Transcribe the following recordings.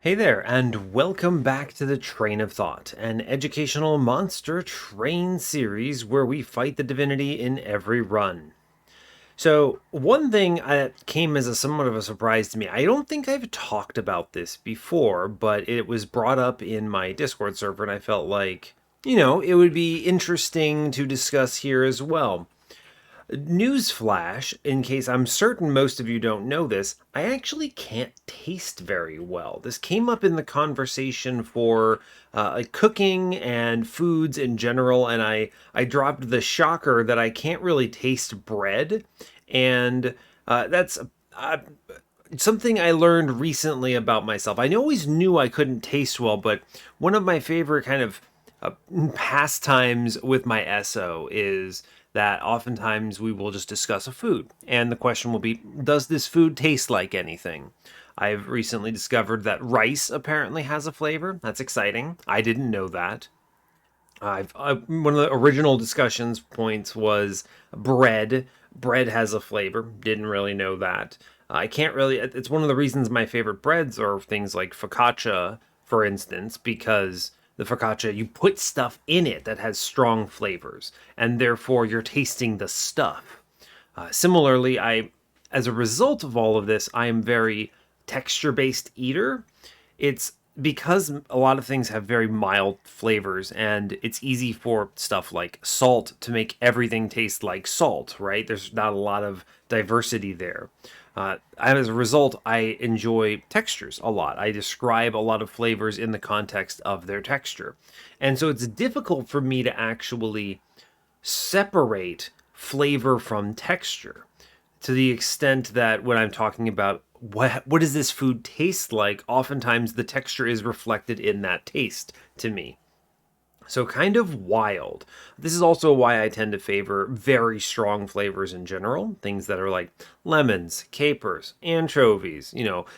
Hey there, and welcome back to the Train of Thought, an educational monster train series where we fight the divinity in every run. So, one thing that came as a somewhat of a surprise to me, I don't think I've talked about this before, but it was brought up in my Discord server, and I felt like, it would be interesting to discuss here as well. Newsflash, in case I'm certain most of you don't know this, I actually can't taste very well. This came up in the conversation for like cooking and foods in general, and I dropped the shocker that I can't really taste bread, and that's something I learned recently about myself. I always knew I couldn't taste well, but one of my favorite kind of uh, pastimes with my SO is that oftentimes we will just discuss a food, and the question will be, does this food taste like anything? I've recently discovered that rice apparently has a flavor. That's exciting. I didn't know that. One of the original discussions points was bread. Bread has a flavor. Didn't really know that. I can't really. It's one of the reasons my favorite breads are things like focaccia, for instance, because the focaccia you put stuff in it that has strong flavors, and therefore you're tasting the stuff. Similarly, as a result of all of this, I am very texture-based eater. It's because a lot of things have very mild flavors, and it's easy for stuff like salt to make everything taste like salt, right? There's not a lot of diversity there. As a result, I enjoy textures a lot. I describe a lot of flavors in the context of their texture. And so it's difficult for me to actually separate flavor from texture to the extent that when I'm talking about what does this food taste like, oftentimes the texture is reflected in that taste to me. So kind of wild. This is also why I tend to favor very strong flavors in general. Things that are like lemons, capers, anchovies,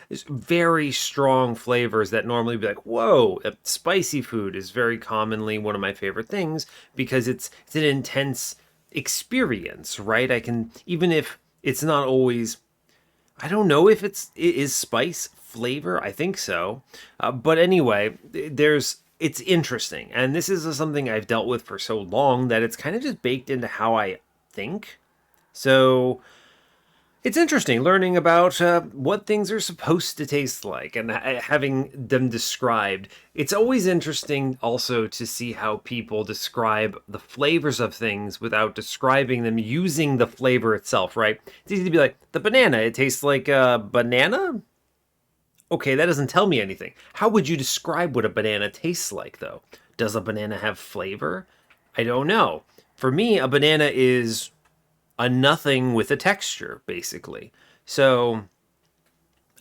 it's very strong flavors that normally be like, whoa, spicy food is very commonly one of my favorite things because it's an intense experience, right? I can, even if it's not always, I don't know if it is spice flavor. I think so. But anyway, it's interesting. And this is something I've dealt with for so long that it's kind of just baked into how I think. So it's interesting learning about what things are supposed to taste like and having them described. It's always interesting also to see how people describe the flavors of things without describing them using the flavor itself, right? It's easy to be like, the banana, it tastes like a banana? Okay, that doesn't tell me anything. How would you describe what a banana tastes like, though? Does a banana have flavor? I don't know. For me, a banana is a nothing with a texture, basically. So,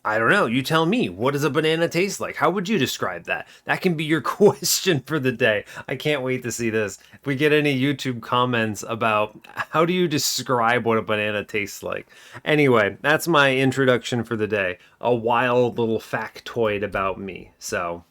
I don't know. You tell me. What does a banana taste like? How would you describe that? That can be your question for the day. I can't wait to see this. If we get any YouTube comments about how do you describe what a banana tastes like. Anyway, that's my introduction for the day. A wild little factoid about me. So,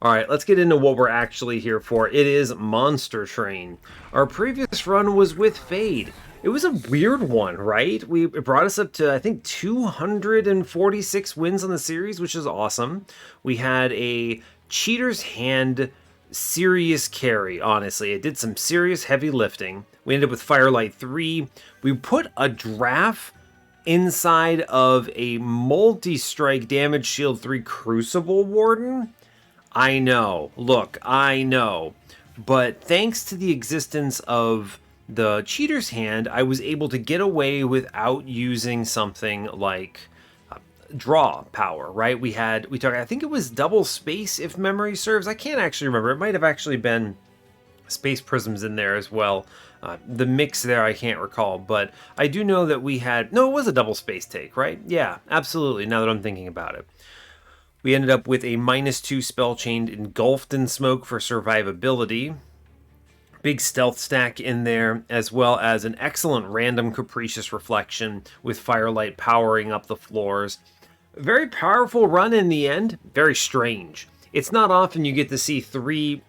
all right, let's get into what we're actually here for. It is Monster Train. Our previous run was with Fade. It was a weird one, right? It brought us up to, I think, 246 wins on the series, which is awesome. We had a Cheater's Hand serious carry, honestly. It did some serious heavy lifting. We ended up with Firelight 3. We put a draft inside of a multi-strike damage shield 3 Crucible Warden. I know. Look, I know. But thanks to the existence of the Cheater's Hand, I was able to get away without using something like draw power, right? We took, I think it was double space if memory serves. I can't actually remember. It might have actually been space prisms in there as well. The mix there, I can't recall, but I do know that no, it was a double space take, right? Yeah, absolutely, now that I'm thinking about it. We ended up with a -2 spell chained engulfed in smoke for survivability. Big stealth stack in there, as well as an excellent random capricious reflection with firelight powering up the floors. Very powerful run in the end, very strange. It's not often you get to see 3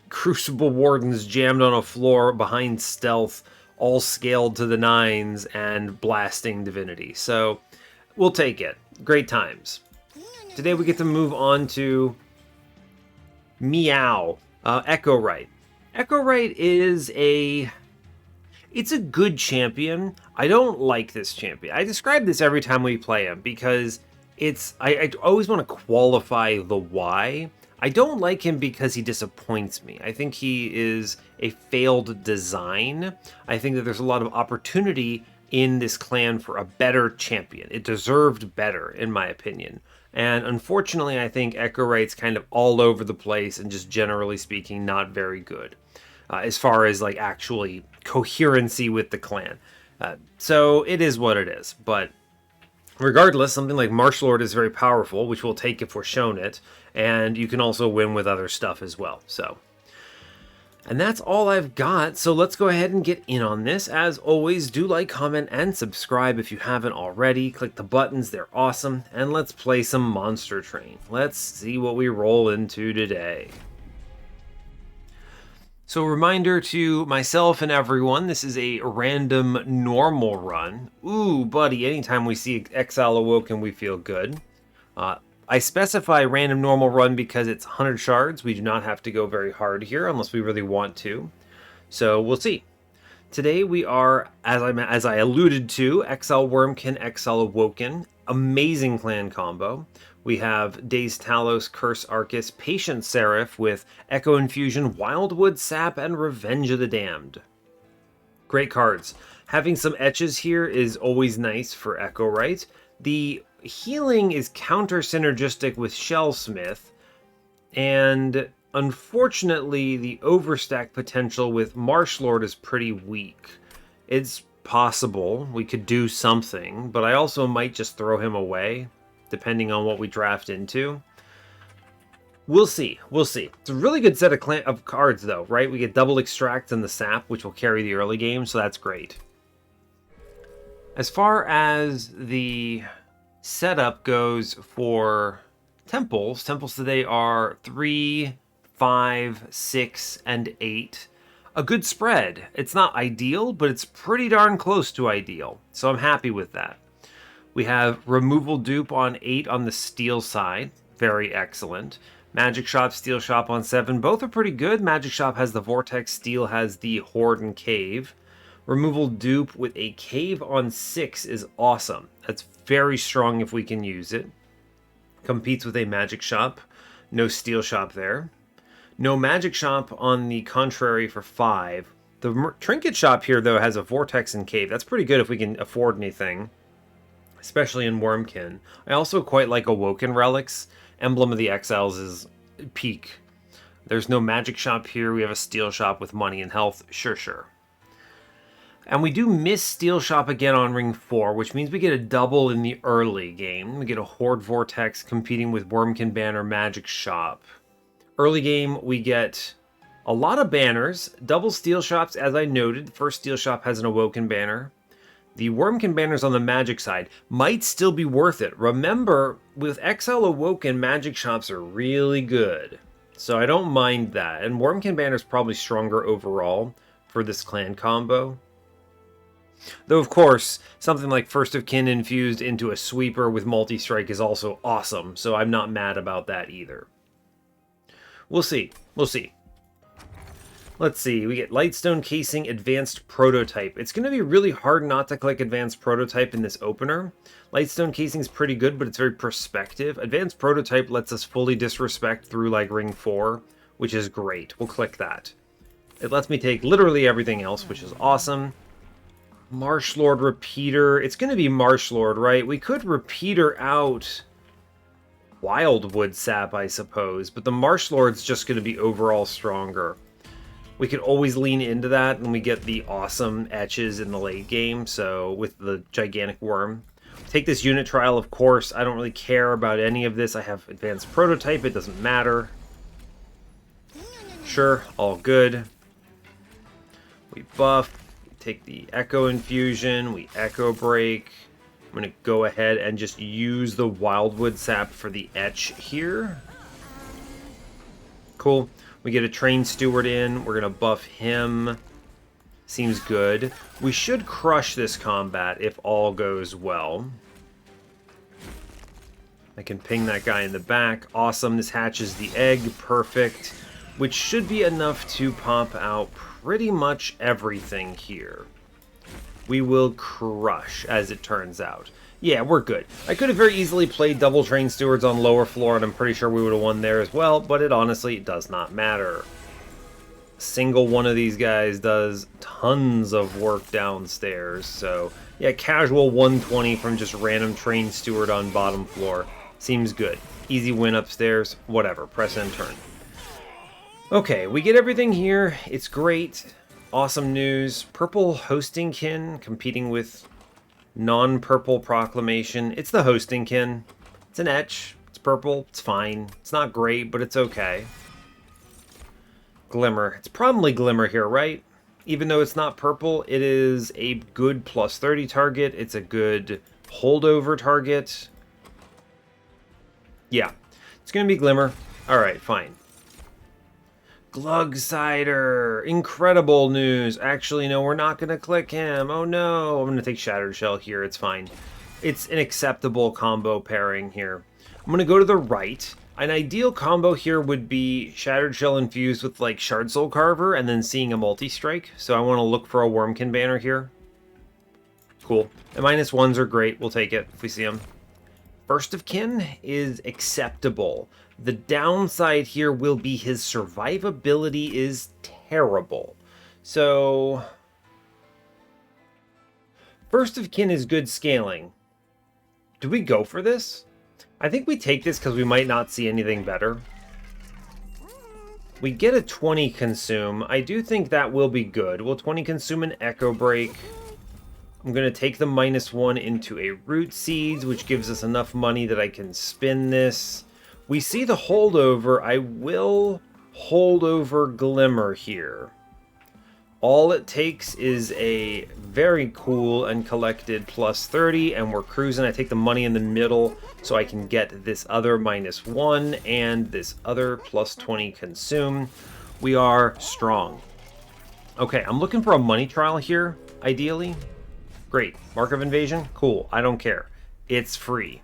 Crucible Wardens jammed on a floor behind stealth, all scaled to the 9s and blasting Divinity. So, we'll take it. Great times. Today we get to move on to Meow, Echo Right. Echo Right is it's a good champion. I don't like this champion. I describe this every time we play him because I always want to qualify the why. I don't like him because he disappoints me. I think he is a failed design. I think that there's a lot of opportunity in this clan for a better champion. It deserved better, in my opinion. And unfortunately, I think Echo Right's kind of all over the place and just generally speaking, not very good. As far as like actually coherency with the clan. So it is what it is. But regardless, something like Martial Lord is very powerful, which we'll take if we're shown it. And you can also win with other stuff as well. So, and that's all I've got. So let's go ahead and get in on this. As always, do like, comment, and subscribe if you haven't already. Click the buttons, they're awesome. And let's play some Monster Train. Let's see what we roll into today. So reminder to myself and everyone, this is a random normal run. Ooh, buddy, anytime we see Exile Awoken, we feel good. I specify random normal run because it's 100 shards. We do not have to go very hard here unless we really want to. So we'll see. Today we are, as I alluded to, Exile Wurmkin, Exile Awoken. Amazing clan combo. We have Dazed Talos, Curse Arcus, Patient Seraph with Echo Infusion, Wildwood Sap, and Revenge of the Damned. Great cards. Having some etches here is always nice for Echo Right. The healing is counter-synergistic with Shellsmith, and unfortunately the overstack potential with Marsh Lord is pretty weak. It's possible we could do something, but I also might just throw him away, depending on what we draft into. We'll see. We'll see. It's a really good set of cards, though, right? We get double extract and the sap, which will carry the early game, so that's great. As far as the setup goes for temples today are 3, 5, 6, and 8. A good spread. It's not ideal, but it's pretty darn close to ideal, so I'm happy with that. We have Removal Dupe on 8 on the steel side. Very excellent. Magic Shop, Steel Shop on 7. Both are pretty good. Magic Shop has the Vortex, Steel has the Horde and Cave. Removal Dupe with a Cave on 6 is awesome. That's very strong if we can use it. Competes with a Magic Shop. No Steel Shop there. No Magic Shop on the contrary for 5. The Trinket Shop here, though, has a Vortex and Cave. That's pretty good if we can afford anything, especially in Wurmkin. I also quite like Awoken Relics. Emblem of the Exiles is peak. There's no Magic Shop here. We have a Steel Shop with money and health. Sure. And we do miss Steel Shop again on Ring 4, which means we get a double in the early game. We get a Horde Vortex competing with Wurmkin Banner Magic Shop. Early game, we get a lot of banners. Double Steel Shops, as I noted. The first Steel Shop has an Awoken Banner. The Wurmkin banners on the Magic side might still be worth it. Remember, with Exile Awoken, Magic Shops are really good. So I don't mind that. And Wurmkin banner is probably stronger overall for this clan combo. Though, of course, something like First of Kin infused into a sweeper with multi-strike is also awesome, so I'm not mad about that either. We'll see. Let's see, we get Lightstone Casing, Advanced Prototype. It's going to be really hard not to click Advanced Prototype in this opener. Lightstone Casing is pretty good, but it's very perspective. Advanced Prototype lets us fully disrespect through, like, Ring 4, which is great. We'll click that. It lets me take literally everything else, which is awesome. Marsh Lord Repeater. It's going to be Marsh Lord, right? We could Repeater out Wildwood Sap, I suppose, but the Marsh Lord's just going to be overall stronger. We could always lean into that when we get the awesome etches in the late game, so with the gigantic worm. Take this unit trial, of course. I don't really care about any of this. I have Advanced Prototype. It doesn't matter. Sure, all good. We buff. Take the Echo Infusion, we Echo Break. I'm going to go ahead and just use the Wildwood Sap for the Etch here. Cool. We get a Train Steward in. We're going to buff him. Seems good. We should crush this combat if all goes well. I can ping that guy in the back. Awesome. This hatches the egg. Perfect. Which should be enough to pop out pretty much everything here. We will crush, as it turns out. Yeah, we're good. I could have very easily played double train stewards on lower floor, and I'm pretty sure we would have won there as well, but it honestly does not matter. A single one of these guys does tons of work downstairs, so yeah, casual 120 from just random train steward on bottom floor. Seems good. Easy win upstairs, whatever. Press and turn. Okay, we get everything here. It's great. Awesome news. Purple hosting kin competing with non-purple proclamation. It's the hosting kin. It's an etch. It's purple. It's fine. It's not great, but it's okay. Glimmer. It's probably Glimmer here, right? Even though it's not purple, it is a good plus 30 target. It's a good holdover target. Yeah, it's going to be Glimmer. All right, fine. Glug Cider. Incredible news. Actually, no, we're not going to click him. Oh, no. I'm going to take Shattered Shell here. It's fine. It's an acceptable combo pairing here. I'm going to go to the right. An ideal combo here would be Shattered Shell infused with, like, Shard Soul Carver and then seeing a multi-strike. So I want to look for a Wormkin banner here. Cool. The -1s are great. We'll take it if we see them. First of Kin is acceptable. The downside here will be his survivability is terrible. So, First of Kin is good scaling. Do we go for this? I think we take this because we might not see anything better. We get a 20 consume. I do think that will be good. Will 20 consume an Echo Break? I'm going to take the -1 into a Root Seeds, which gives us enough money that I can spin this. We see the holdover. I will hold over Glimmer here. All it takes is a very cool and collected plus 30, and we're cruising. I take the money in the middle so I can get this other -1 and this other plus 20 consume. We are strong. Okay, I'm looking for a money trial here, ideally. Great. Mark of Invasion? Cool. I don't care. It's free.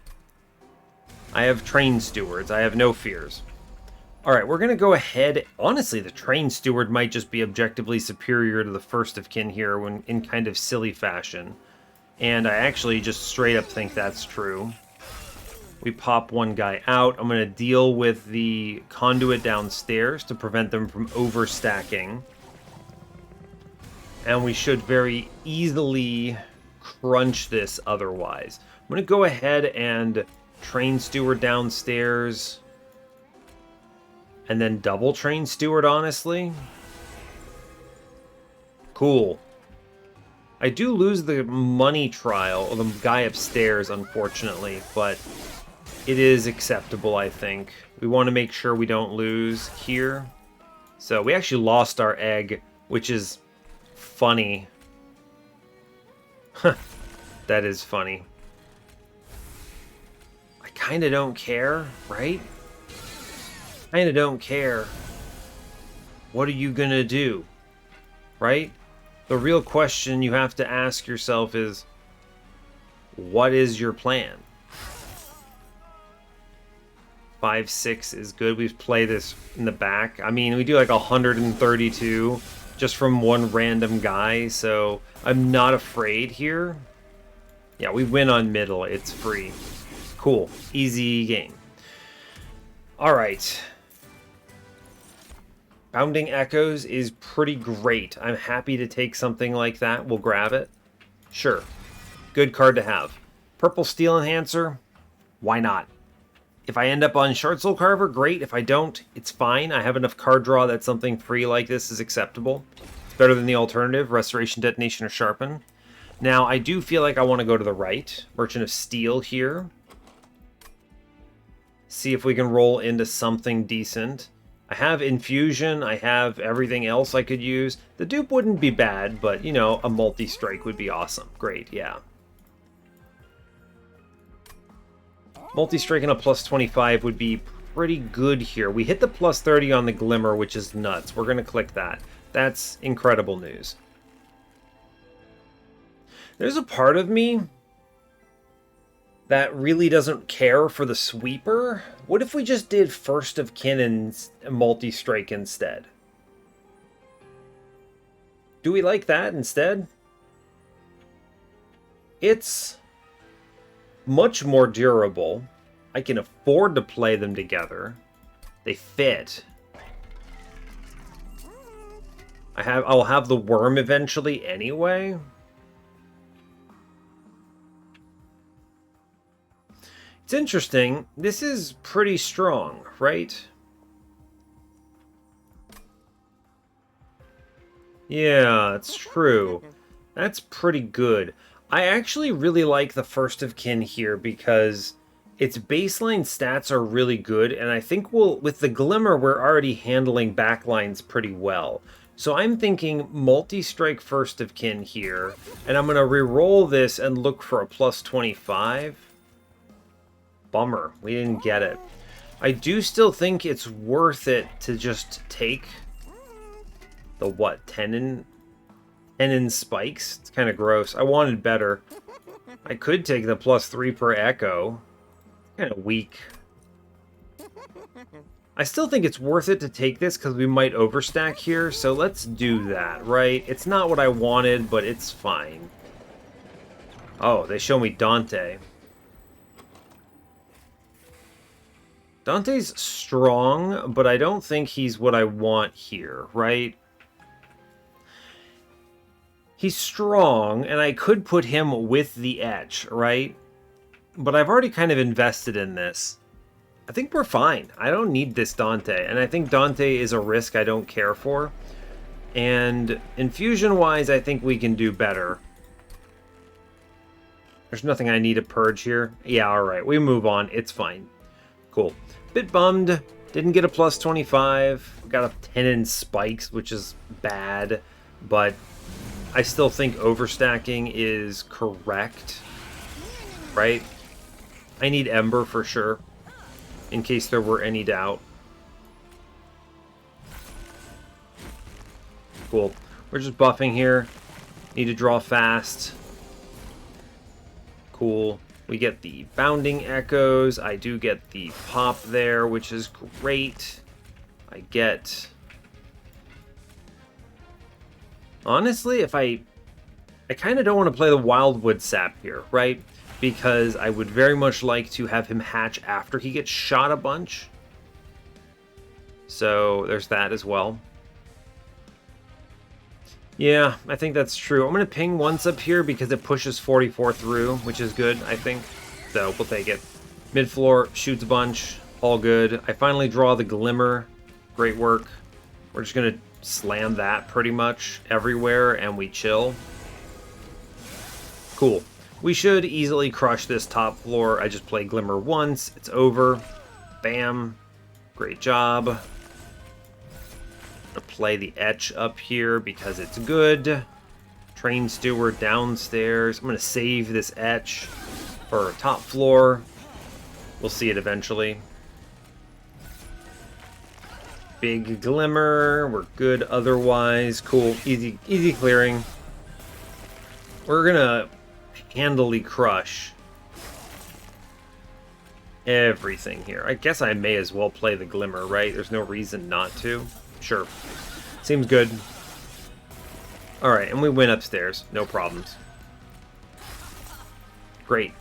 I have Train Stewards. I have no fears. Alright, we're going to go ahead. Honestly, the Train Steward might just be objectively superior to the First of Kin here when in kind of silly fashion. And I actually just straight up think that's true. We pop one guy out. I'm going to deal with the Conduit downstairs to prevent them from overstacking. And we should very easily crunch this otherwise. I'm going to go ahead and Train Steward downstairs. And then double Train Steward, honestly. Cool. I do lose the money trial, or the guy upstairs, unfortunately, but it is acceptable, I think. We want to make sure we don't lose here. So we actually lost our egg, which is funny. That is funny. I kind of don't care, right? Kind of don't care. What are you gonna do? Right? The real question you have to ask yourself is, what is your plan? 5-6 is good. We play this in the back. I mean, we do like 132 just from one random guy, so I'm not afraid here. Yeah, we win on middle. It's free. Cool. Easy game. All right. Bounding Echoes is pretty great. I'm happy to take something like that. We'll grab it. Sure. Good card to have. Purple Steel Enhancer. Why not? If I end up on Shard Soul Carver, great. If I don't, it's fine. I have enough card draw that something free like this is acceptable. It's better than the alternative, Restoration, Detonation, or Sharpen. Now, I do feel like I want to go to the right. Merchant of Steel here. See if we can roll into something decent. I have Infusion. I have everything else I could use. The dupe wouldn't be bad, but, you know, a multi-strike would be awesome. Great, yeah. Multi-strike and a plus 25 would be pretty good here. We hit the plus 30 on the Glimmer, which is nuts. We're going to click that. That's incredible news. There's a part of me that really doesn't care for the sweeper. What if we just did First of Kin and multi-strike instead? Do we like that instead? It's much more durable. I can afford to play them together. They fit. I'll have the worm eventually anyway. It's interesting. This is pretty strong, right? Yeah, it's true. That's pretty good. I actually really like the First of Kin here because its baseline stats are really good, and I think with the Glimmer, we're already handling backlines pretty well. So I'm thinking multi-strike First of Kin here, and I'm going to re-roll this and look for a plus 25. Bummer, we didn't get it. I do still think it's worth it to just take the, what, 10 in spikes? It's kind of gross. I wanted better. I could take the plus 3 per echo. Kind of weak. I still think it's worth it to take this because we might overstack here, so let's do that, right? It's not what I wanted, but it's fine. Oh, they show me Dante. Dante's strong, but I don't think he's what I want here, right? He's strong, and I could put him with the Etch, right? But I've already kind of invested in this. I think we're fine. I don't need this Dante, and I think Dante is a risk I don't care for. And infusion-wise, I think we can do better. There's nothing I need to purge here. Yeah, alright, we move on. It's fine. Cool. Bit bummed. Didn't get a plus 25. Got a 10 in spikes, which is bad. But I still think overstacking is correct. Right? I need Ember for sure. In case there were any doubt. Cool. We're just buffing here. Need to draw fast. Cool. We get the bounding echoes. I do get the pop there, which is great. I get... Honestly, if I kind of don't want to play the Wildwood Sap here, right? Because I would very much like to have him hatch after he gets shot a bunch. So there's that as well. Yeah, I think that's true. I'm going to ping once up here because it pushes 44 through, which is good, I think. So we'll take it. Mid-floor, shoots a bunch, all good. I finally draw the Glimmer. Great work. We're just going to slam that pretty much everywhere, and we chill. Cool. We should easily crush this top floor. I just play Glimmer once. It's over. Bam. Great job. Play the Etch up here because it's good. Train Steward downstairs. I'm going to save this Etch for top floor. We'll see it eventually. Big Glimmer. We're good otherwise. Cool. Easy clearing. We're going to handily crush everything here. I guess I may as well play the Glimmer, right? There's no reason not to. Sure. Seems good. Alright, and we win upstairs. No problems. Great.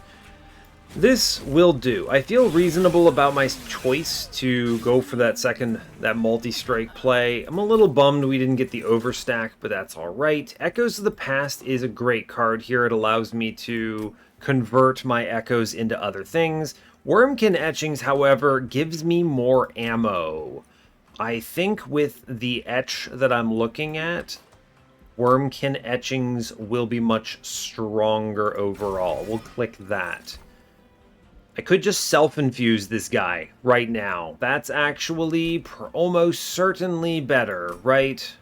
This will do. I feel reasonable about my choice to go for that multi-strike play. I'm a little bummed we didn't get the overstack, but that's alright. Echoes of the Past is a great card here. It allows me to convert my echoes into other things. Wormkin Etchings, however, gives me more ammo. I think with the Etch that I'm looking at, Wormkin Etchings will be much stronger overall. We'll click that. I could just self-infuse this guy right now. That's actually almost certainly better, right?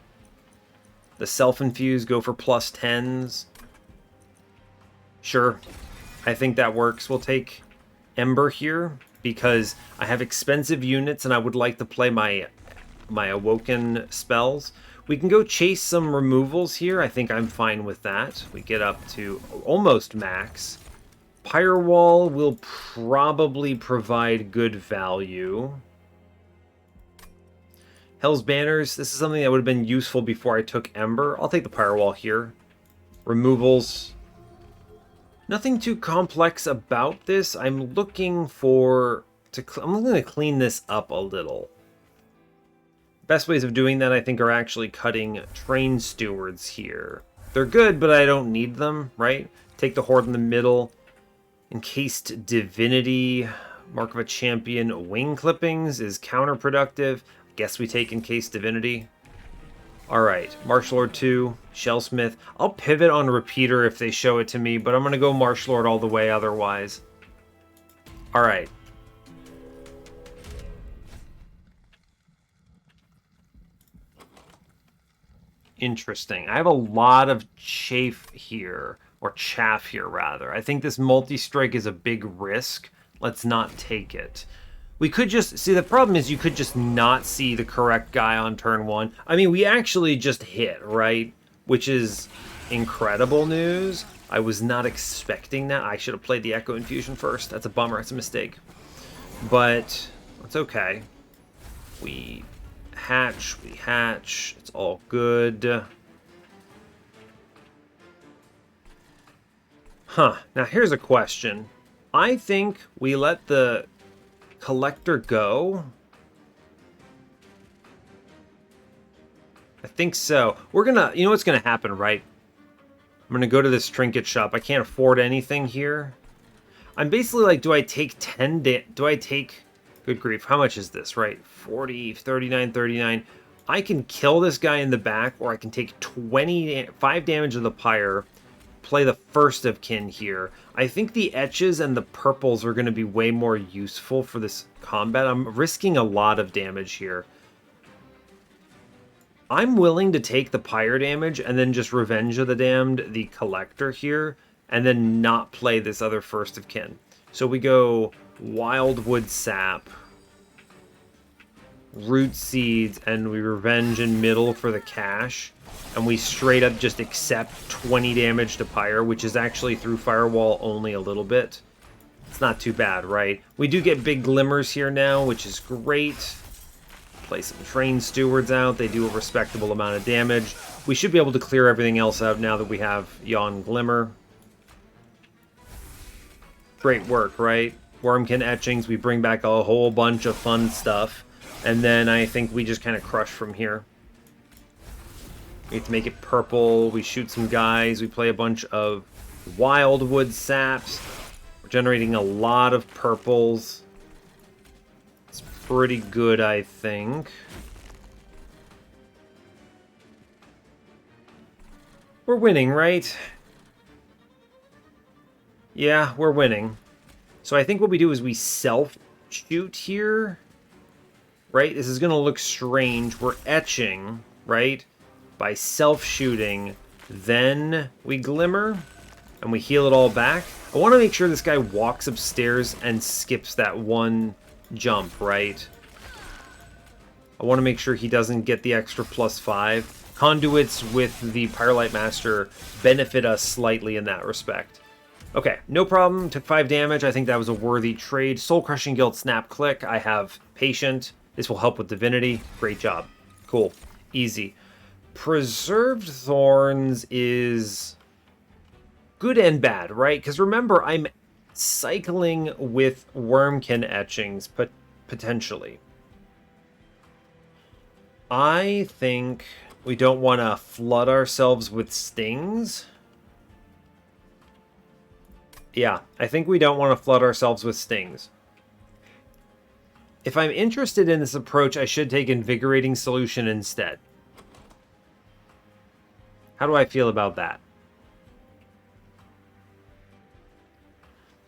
The self-infuse go for plus 10s. Sure, I think that works. We'll take Ember here because I have expensive units and I would like to play my Awoken spells. We can go chase some removals here. I think I'm fine with that. We get up to almost max. Firewall will probably provide good value. Hell's Banners, this is something that would have been useful before I took Ember. I'll take the Firewall here. Removals. Nothing too complex about this. I'm looking for... I'm going to clean this up a little. Best ways of doing that, I think, are actually cutting Train Stewards here. They're good, but I don't need them, right? Take the Horde in the middle. Encased Divinity. Mark of a Champion. Wing Clippings is counterproductive. Guess we take Encased Divinity. Alright, Martial Lord 2, Shellsmith. I'll pivot on Repeater if they show it to me, but I'm going to go Martial Lord all the way otherwise. Alright. Interesting. I have a lot of chaff here, or chaff here rather. I think this multi-strike is a big risk. Let's not take it. We could just... See, the problem is you could just not see the correct guy on turn 1. I mean, we actually just hit, right? Which is incredible news. I was not expecting that. I should have played the Echo Infusion first. That's a bummer. It's a mistake. But it's okay. We hatch. We hatch. It's all good. Huh. Now, here's a question. I think we let the Collector go? I think so. We're gonna... You know what's gonna happen, right? I'm gonna go to this trinket shop. I can't afford anything here. I'm basically like, do I take 10 do I take... Good grief, how much is this, right? 40, 39, 39. I can kill this guy in the back, or I can take 5 damage of the pyre, play the first of kin here. I think the etches and the purples are going to be way more useful for this combat. I'm risking a lot of damage here. I'm willing to take the pyre damage and then just Revenge of the Damned, the Collector here, and then not play this other first of kin. So we go Wildwood Sap, Root Seeds, and we Revenge in middle for the cash. And we straight up just accept 20 damage to Pyre, which is actually through Firewall only a little bit. It's not too bad, right? We do get big glimmers here now, which is great. Play some Train Stewards out. They do a respectable amount of damage. We should be able to clear everything else out now that we have Yon Glimmer. Great work, right? Wormkin Etchings, we bring back a whole bunch of fun stuff. And then I think we just kind of crush from here. We have to make it purple. We shoot some guys. We play a bunch of Wildwood Saps. We're generating a lot of purples. It's pretty good, I think. We're winning, right? Yeah, we're winning. So I think what we do is we self-shoot here. Right? This is going to look strange. We're etching, right? By self-shooting, then we glimmer, and we heal it all back. I want to make sure this guy walks upstairs and skips that one jump, right? I want to make sure he doesn't get the extra +5. Conduits with the Firelight Master benefit us slightly in that respect. Okay, no problem. Took 5 damage. I think that was a worthy trade. Soul Crushing Guild Snap Click. I have Patient. This will help with Divinity. Great job. Cool. Easy. Preserved Thorns is good and bad, right? Because remember, I'm cycling with Wormkin Etchings, potentially. I think we don't want to flood ourselves with stings. Yeah, I think we don't want to flood ourselves with stings. If I'm interested in this approach, I should take Invigorating Solution instead. How do I feel about that?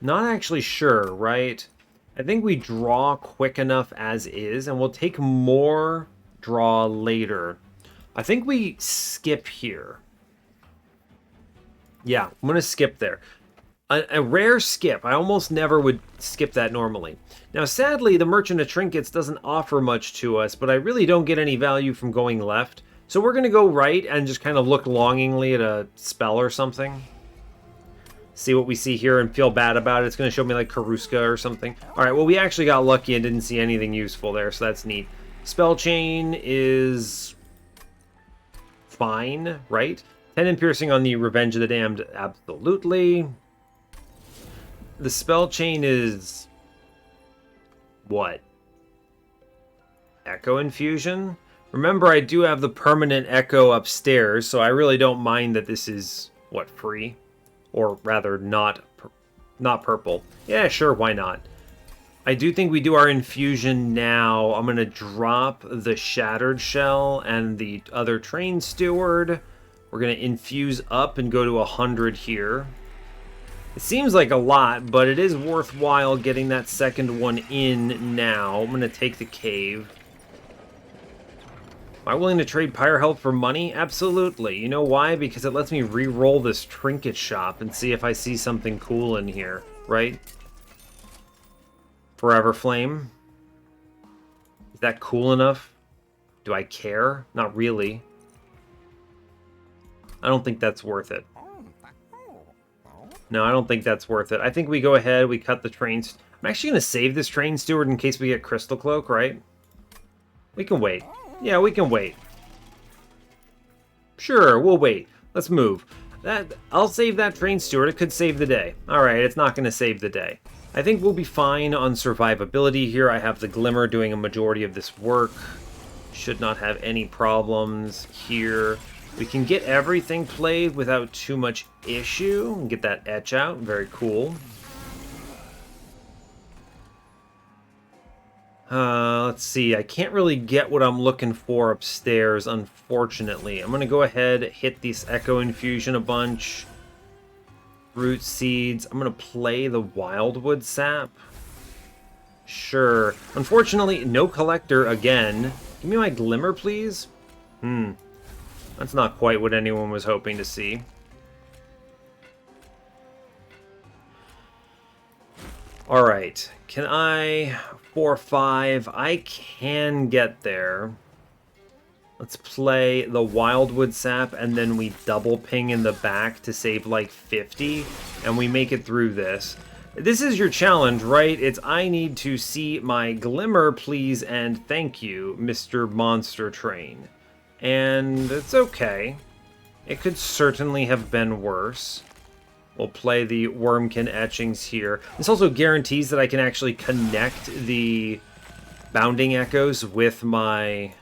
Not actually sure, right? I think we draw quick enough as is, and we'll take more draw later. I think we skip here. Yeah, I'm going to skip there. A rare skip. I almost never would skip that normally. Now, sadly, the Merchant of Trinkets doesn't offer much to us, but I really don't get any value from going left. So we're going to go right and just kind of look longingly at a spell or something. see what we see here and feel bad about it. It's going to show me like Karuska or something. All right, well, we actually got lucky and didn't see anything useful there, so that's neat. Spell chain is fine, right? 10 and piercing on the Revenge of the Damned, absolutely. The spell chain is what? Echo infusion? Remember, I do have the permanent echo upstairs, so I really don't mind that this is, what, free? Or rather, not purple. Yeah, sure, why not? I do think we do our infusion now. I'm going to drop the Shattered Shell and the other Train Steward. We're going to infuse up and go to 100 here. It seems like a lot, but it is worthwhile getting that second one in now. I'm going to take the cave. Am I willing to trade Pyre Health for money? Absolutely. You know why? Because it lets me re-roll this trinket shop and see if I see something cool in here, right? Forever Flame. Is that cool enough? Do I care? Not really. I don't think that's worth it. No, I don't think that's worth it. I think we go ahead, we cut the trains. I'm actually going to save this Train Steward in case we get Crystal Cloak, right? We can wait. Yeah, we can wait. Sure, we'll wait. Let's move. I'll save that Train Steward. It could save the day. Alright, it's not going to save the day. I think we'll be fine on survivability here. I have the Glimmer doing a majority of this work. Should not have any problems here. We can get everything played without too much issue. And get that etch out. Very cool. Let's see. I can't really get what I'm looking for upstairs, unfortunately. I'm going to go ahead, hit this Echo Infusion a bunch. Root Seeds. I'm going to play the Wildwood Sap. Sure. Unfortunately, no Collector again. Give me my Glimmer, please. That's not quite what anyone was hoping to see. Alright. Can I... 4-5. I can get there. Let's play the Wildwood Sap, and then we double ping in the back to save like 50, and we make it through this. This is your challenge, right? It's I need to see my Glimmer, please, and thank you, Mr. Monster Train. And it's okay. It could certainly have been worse. We'll play the Wormkin Etchings here. This also guarantees that I can actually connect the Bounding Echoes with my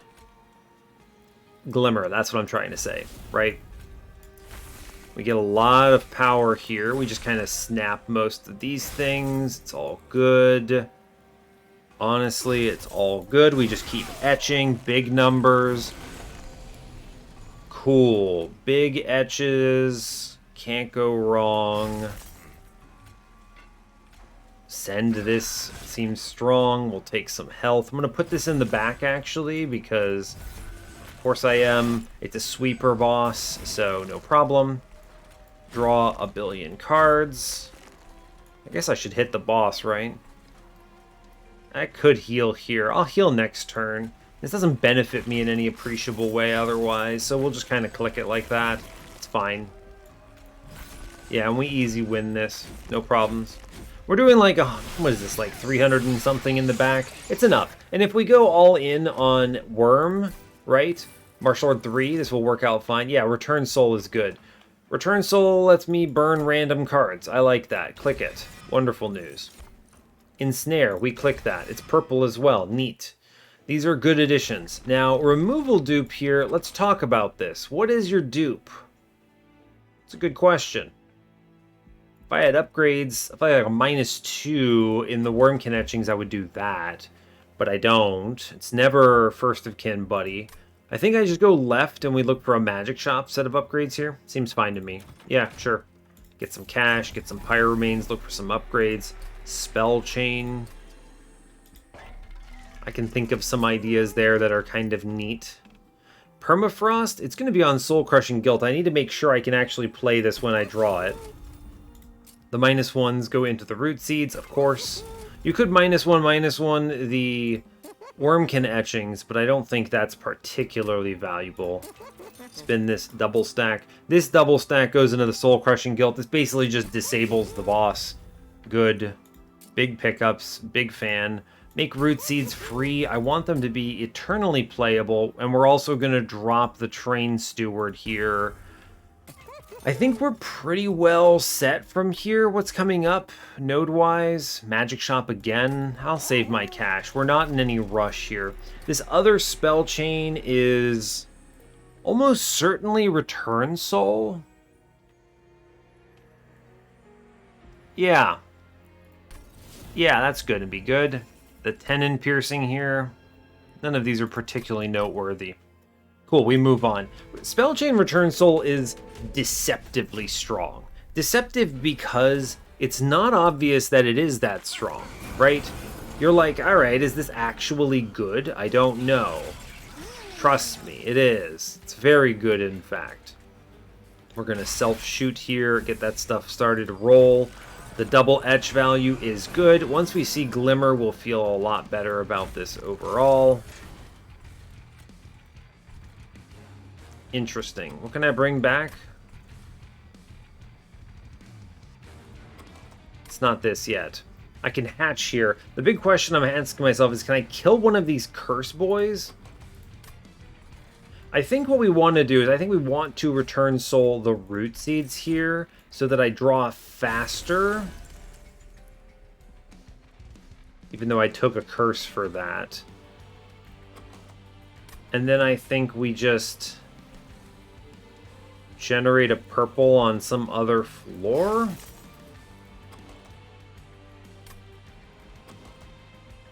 Glimmer. That's what I'm trying to say, right? We get a lot of power here. We just kind of snap most of these things. It's all good. Honestly, it's all good. We just keep etching. Big numbers. Cool. Big etches. Can't go wrong. Send this. Seems strong. We'll take some health. I'm going to put this in the back, actually, because of course I am. It's a sweeper boss, so no problem. Draw a billion cards. I guess I should hit the boss, right? I could heal here. I'll heal next turn. This doesn't benefit me in any appreciable way otherwise, so we'll just kind of click it like that. It's fine. Yeah, and we easy win this. No problems. We're doing like, what is this, like 300 and something in the back? It's enough. And if we go all in on Worm, right? Martial Art 3, this will work out fine. Yeah, Return Soul is good. Return Soul lets me burn random cards. I like that. Click it. Wonderful news. Ensnare, we click that. It's purple as well. Neat. These are good additions. Now, removal dupe here. Let's talk about this. What is your dupe? It's a good question. If I had upgrades, if I had a -2 in the Wormkin Etchings, I would do that. But I don't. It's never first of kin, buddy. I think I just go left and we look for a magic shop set of upgrades here. Seems fine to me. Yeah, sure. Get some cash, get some pyro remains, look for some upgrades. Spell chain. I can think of some ideas there that are kind of neat. Permafrost, it's going to be on Soul Crushing Guilt. I need to make sure I can actually play this when I draw it. The -1s go into the Root Seeds, of course. You could -1 the Wormkin Etchings, but I don't think that's particularly valuable. Spin this double stack. This double stack goes into the Soul Crushing Guilt. This basically just disables the boss. Good. Big pickups. Big fan. Make Root Seeds free. I want them to be eternally playable. And we're also going to drop the Train Steward here. I think we're pretty well set from here. What's coming up node-wise? Magic Shop again. I'll save my cash. We're not in any rush here. This other spell chain is almost certainly Return Soul. Yeah. Yeah, that's going to be good. The Tenon Piercing here. None of these are particularly noteworthy. Cool, we move on. Spell Chain Return Soul is deceptively strong. Deceptive because it's not obvious that it is that strong, right? You're like, alright, is this actually good? I don't know. Trust me, it is. It's very good, in fact. We're going to self-shoot here, get that stuff started to roll. The double etch value is good. Once we see Glimmer, we'll feel a lot better about this overall. Interesting. What can I bring back? It's not this yet. I can hatch here. The big question I'm asking myself is, can I kill one of these curse boys? I think what we want to do is, I think we want to Return Soul the Root Seeds here so that I draw faster. Even though I took a curse for that. And then I think we just generate a purple on some other floor.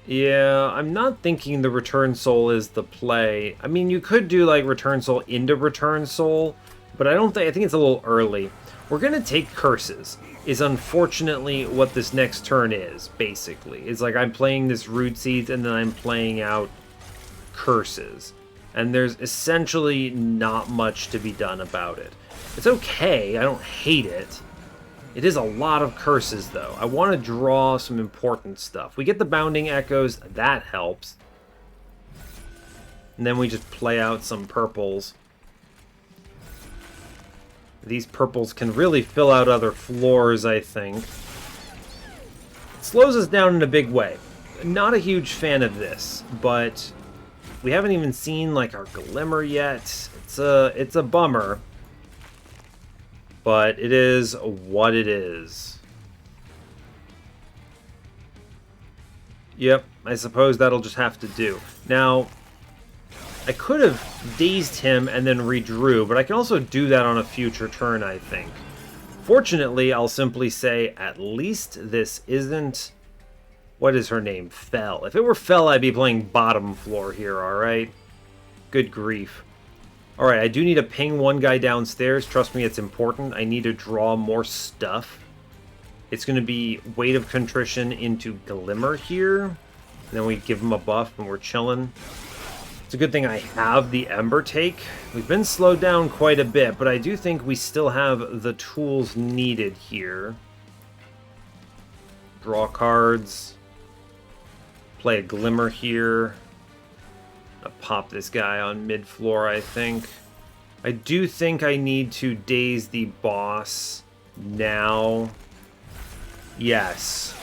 Yeah, I'm not thinking the Return Soul is the play. I mean, you could do like Return Soul into Return Soul, but I think it's a little early. We're gonna take curses, is unfortunately what this next turn is, basically. It's like I'm playing this Root Seeds and then I'm playing out curses. And there's essentially not much to be done about it. It's okay, I don't hate it. It is a lot of curses, though. I want to draw some important stuff. We get the Bounding Echoes, that helps. And then we just play out some purples. These purples can really fill out other floors, I think. It slows us down in a big way. Not a huge fan of this, but we haven't even seen like our Glimmer yet. It's a bummer. But it is what it is. Yep, I suppose that'll just have to do. Now, I could have dazed him and then redrew, but I can also do that on a future turn, I think. Fortunately, I'll simply say, at least this isn't... What is her name? Fel. If it were Fel, I'd be playing bottom floor here, alright? Good grief. Alright, I do need to ping one guy downstairs. Trust me, it's important. I need to draw more stuff. It's going to be Weight of Contrition into Glimmer here. And then we give him a buff and we're chilling. It's a good thing I have the Ember Take. We've been slowed down quite a bit, but I do think we still have the tools needed here. Draw cards. Play a Glimmer here. I'll pop this guy on mid-floor, I think. I do think I need to daze the boss now. Yes.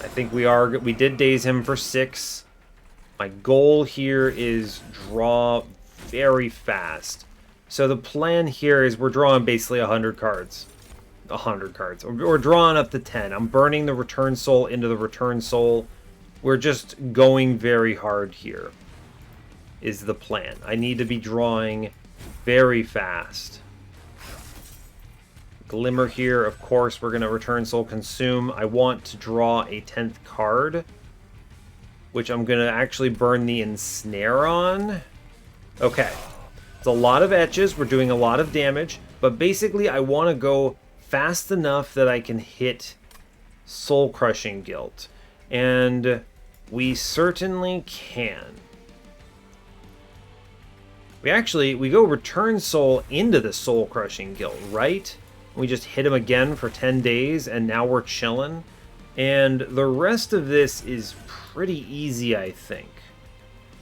I think we did daze him for 6. My goal here is draw very fast. So the plan here is we're drawing basically 100 cards. 100 cards. We're drawing up to 10. I'm burning the Return Soul into the Return Soul. We're just going very hard here. Is the plan. I need to be drawing very fast. Glimmer here, of course, we're going to Return Soul Consume. I want to draw a 10th card, which I'm going to actually burn the Ensnare on. Okay. It's a lot of etches. We're doing a lot of damage, but basically I want to go fast enough that I can hit Soul Crushing Guilt. And we certainly can. We go Return Soul into the Soul Crushing Guild, right? We just hit him again for 10 days, and now we're chilling. And the rest of this is pretty easy, I think.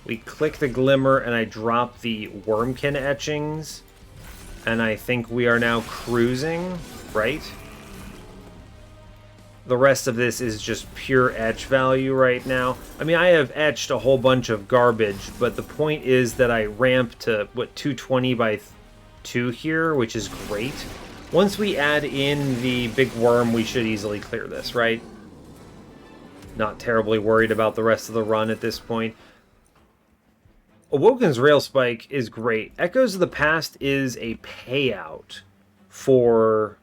We click the Glimmer, and I drop the Wormkin etchings. And I think we are now cruising, right? The rest of this is just pure etch value right now. I mean, I have etched a whole bunch of garbage, but the point is that I ramp to, what, 220 by 2 here, which is great. Once we add in the big worm, we should easily clear this, right? Not terribly worried about the rest of the run at this point. Awoken's Rail Spike is great. Echoes of the Past is a payout for...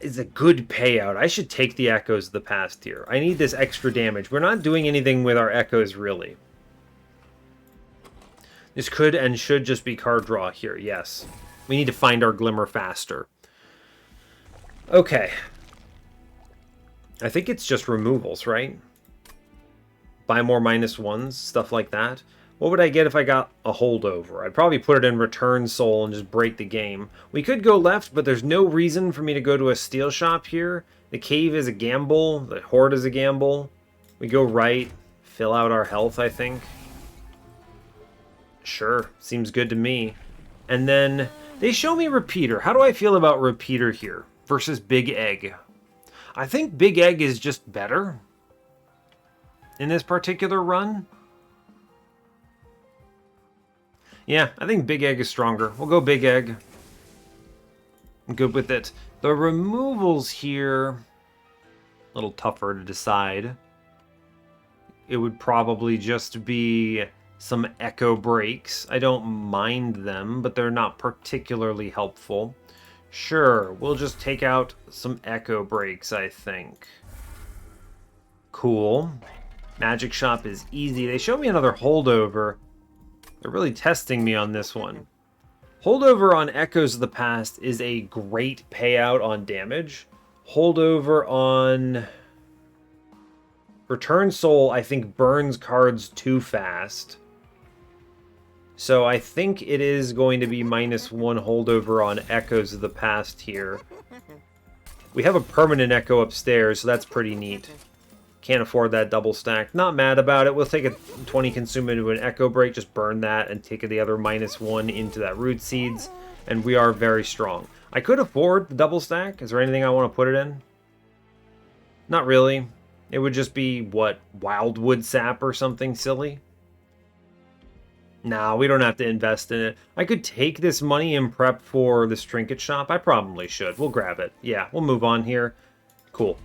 It's a good payout. I should take the Echoes of the Past here. I need this extra damage. We're not doing anything with our Echoes, really. This could and should just be card draw here, yes. We need to find our Glimmer faster. Okay. I think it's just removals, right? Buy more -1s, stuff like that. What would I get if I got a holdover? I'd probably put it in Return Soul and just break the game. We could go left, but there's no reason for me to go to a steel shop here. The cave is a gamble. The horde is a gamble. We go right, fill out our health, I think. Sure, seems good to me. And then they show me Repeater. How do I feel about Repeater here versus Big Egg? I think Big Egg is just better in this particular run. Yeah, I think Big Egg is stronger. We'll go Big Egg. I'm good with it. The removals here, a little tougher to decide. It would probably just be some Echo Breaks. I don't mind them, but they're not particularly helpful. Sure, we'll just take out some Echo Breaks, I think. Cool. Magic Shop is easy. They show me another holdover. They're really testing me on this one. Holdover on Echoes of the Past is a great payout on damage. Holdover on Return Soul, I think, burns cards too fast. So I think it is going to be -1 holdover on Echoes of the Past here. We have a permanent Echo upstairs, so that's pretty neat. Can't afford that double stack. Not mad about it. We'll take a 20 consume into an Echo Break, just burn that, and take the other -1 into that Root Seeds, and we are very strong. I could afford the double stack. Is there anything I want to put it in? Not really. It would just be, what, Wildwood Sap or something silly? Nah, we don't have to invest in it. I could take this money and prep for this trinket shop. I probably should. We'll grab it. Yeah, we'll move on here. Cool.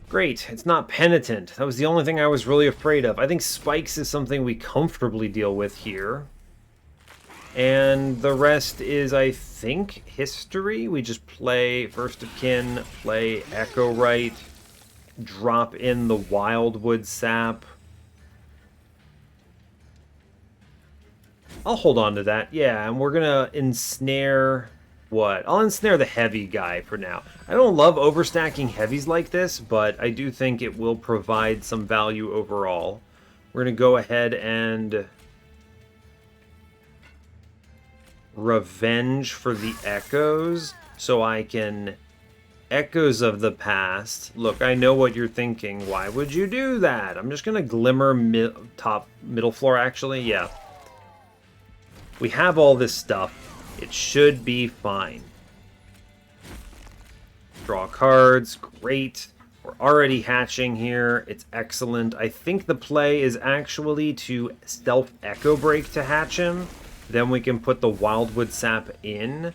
Great, it's not Penitent. That was the only thing I was really afraid of. I think Spikes is something we comfortably deal with here. And the rest is, I think, history. We just play First of Kin, play Echo Right, drop in the Wildwood Sap. I'll hold on to that, yeah, and we're gonna ensnare... What? I'll ensnare the heavy guy for now. I don't love overstacking heavies like this, but I do think it will provide some value overall. We're going to go ahead and revenge for the Echoes, so I can... Echoes of the Past. Look, I know what you're thinking. Why would you do that? I'm just going to Glimmer middle floor, actually. Yeah. We have all this stuff. It should be fine. Draw cards, great. We're already hatching here. It's excellent. I think the play is actually to stealth Echo Break to hatch him. Then we can put the Wildwood Sap in.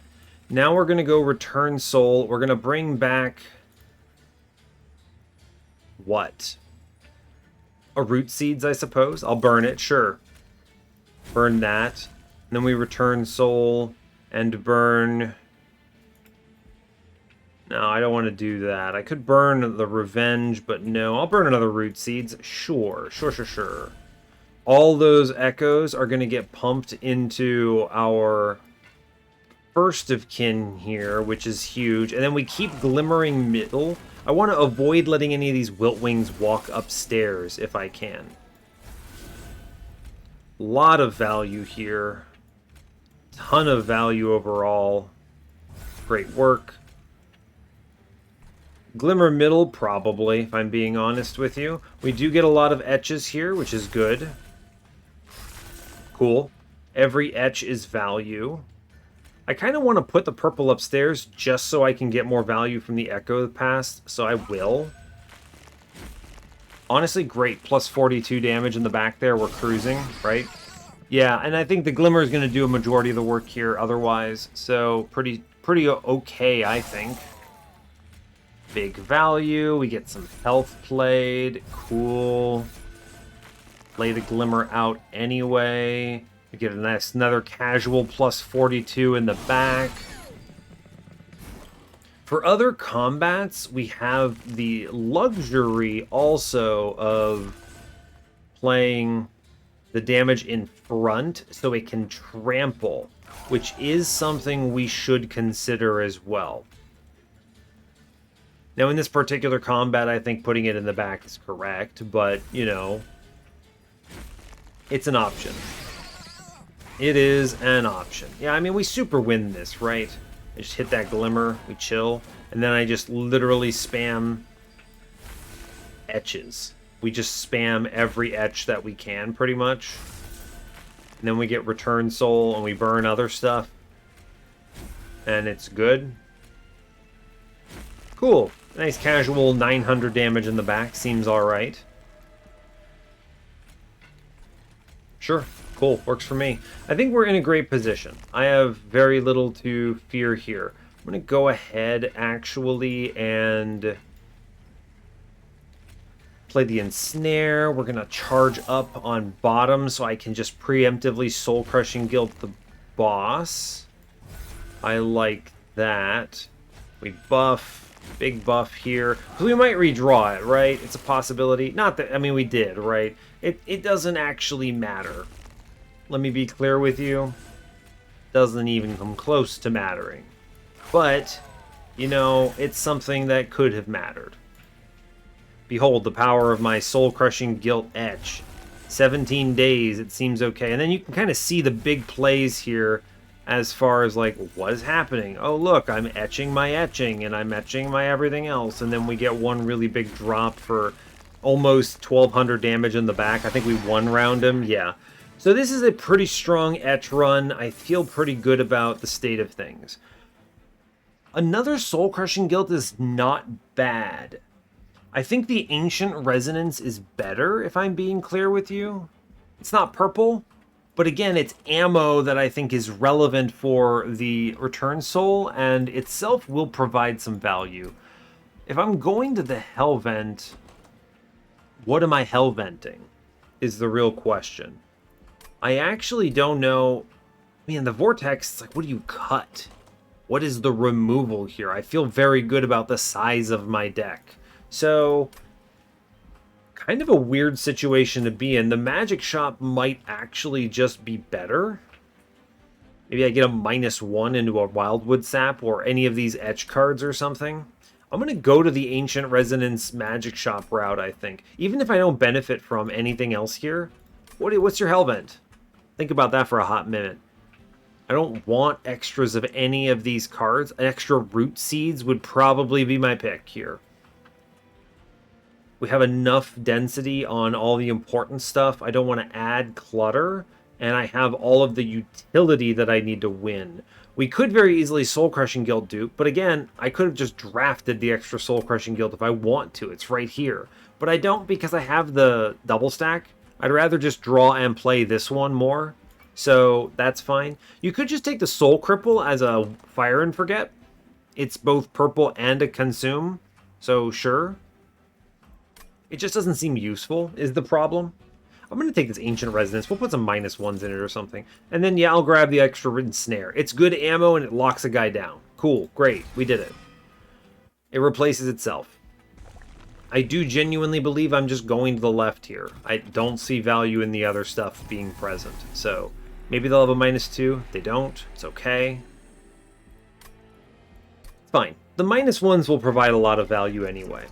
Now we're going to go Return Soul. We're going to bring back... What? A Root Seeds, I suppose? I'll burn it, sure. Burn that. And then we Return Soul... and burn... No, I don't want to do that. I could burn the Revenge, but no. I'll burn another Root Seeds. Sure. All those Echoes are going to get pumped into our First of Kin here, which is huge. And then we keep Glimmering middle. I want to avoid letting any of these Wiltwings walk upstairs if I can. Lot of value here. Ton of value overall. Great work. Glimmer middle, probably, if I'm being honest with you. We do get a lot of etches here, which is good. Cool. Every etch is value. I kind of want to put the purple upstairs just so I can get more value from the Echo of the Past, so I will. Honestly, great. Plus 42 damage in the back there. We're cruising, right? Yeah, and I think the Glimmer is going to do a majority of the work here otherwise, so pretty okay, I think. Big value. We get some health played. Cool. Lay the Glimmer out anyway. We get a nice another casual plus 42 in the back. For other combats, we have the luxury also of playing the damage in front so it can trample, which is something we should consider as well. Now, in this particular combat, I think putting it in the back is correct, but, you know, it's an option. It is an option. Yeah, I mean, we super win this, right? I just hit that Glimmer, we chill, and then I just literally spam etches. We just spam every etch that we can, pretty much. And then we get Return Soul, and we burn other stuff. And it's good. Cool. Nice casual 900 damage in the back. Seems alright. Sure. Cool. Works for me. I think we're in a great position. I have very little to fear here. I'm going to go ahead, actually, and play the Ensnare. We're going to charge up on bottom so I can just preemptively Soul Crushing Guild the boss. I like that. We buff. Big buff here. We might redraw it, right? It's a possibility. Not that, I mean, we did, right? It doesn't actually matter. Let me be clear with you. Doesn't even come close to mattering. But, you know, it's something that could have mattered. Behold the power of my soul-crushing guilt etch. 17 days, it seems okay. And then you can kind of see the big plays here as far as, like, what is happening? Oh, look, I'm etching my etching, and I'm etching my everything else. And then we get one really big drop for almost 1,200 damage in the back. I think we one-round him, yeah. So this is a pretty strong etch run. I feel pretty good about the state of things. Another soul-crushing guilt is not bad. I think the Ancient Resonance is better, if I'm being clear with you. It's not purple, but again, it's ammo that I think is relevant for the Return Soul, and itself will provide some value. If I'm going to the Hellvent, what am I Hellventing? Is the real question. I actually don't know. Man, the Vortex, it's like, what do you cut? What is the removal here? I feel very good about the size of my deck. So, kind of a weird situation to be in. The Magic Shop might actually just be better. Maybe I get a -1 into a Wildwood Sap or any of these etch cards or something. I'm going to go to the Ancient Resonance Magic Shop route, I think. Even if I don't benefit from anything else here. What's your Hellvent? Think about that for a hot minute. I don't want extras of any of these cards. Extra Root Seeds would probably be my pick here. We have enough density on all the important stuff. I don't want to add clutter, and I have all of the utility that I need to win. We could very easily Soul Crushing Guild dupe, but again, I could have just drafted the extra Soul Crushing Guild if I want to. It's right here. But I don't because I have the double stack. I'd rather just draw and play this one more. So that's fine. You could just take the Soul Cripple as a Fire and Forget. It's both purple and a consume. So sure. It just doesn't seem useful, is the problem. I'm going to take this Ancient Resonance. We'll put some -1s in it or something. And then, yeah, I'll grab the extra Ensnare. It's good ammo and it locks a guy down. Cool. Great. We did it. It replaces itself. I do genuinely believe I'm just going to the left here. I don't see value in the other stuff being present. So, maybe they'll have a -2. They don't. It's okay. It's fine. The -1s will provide a lot of value anyway.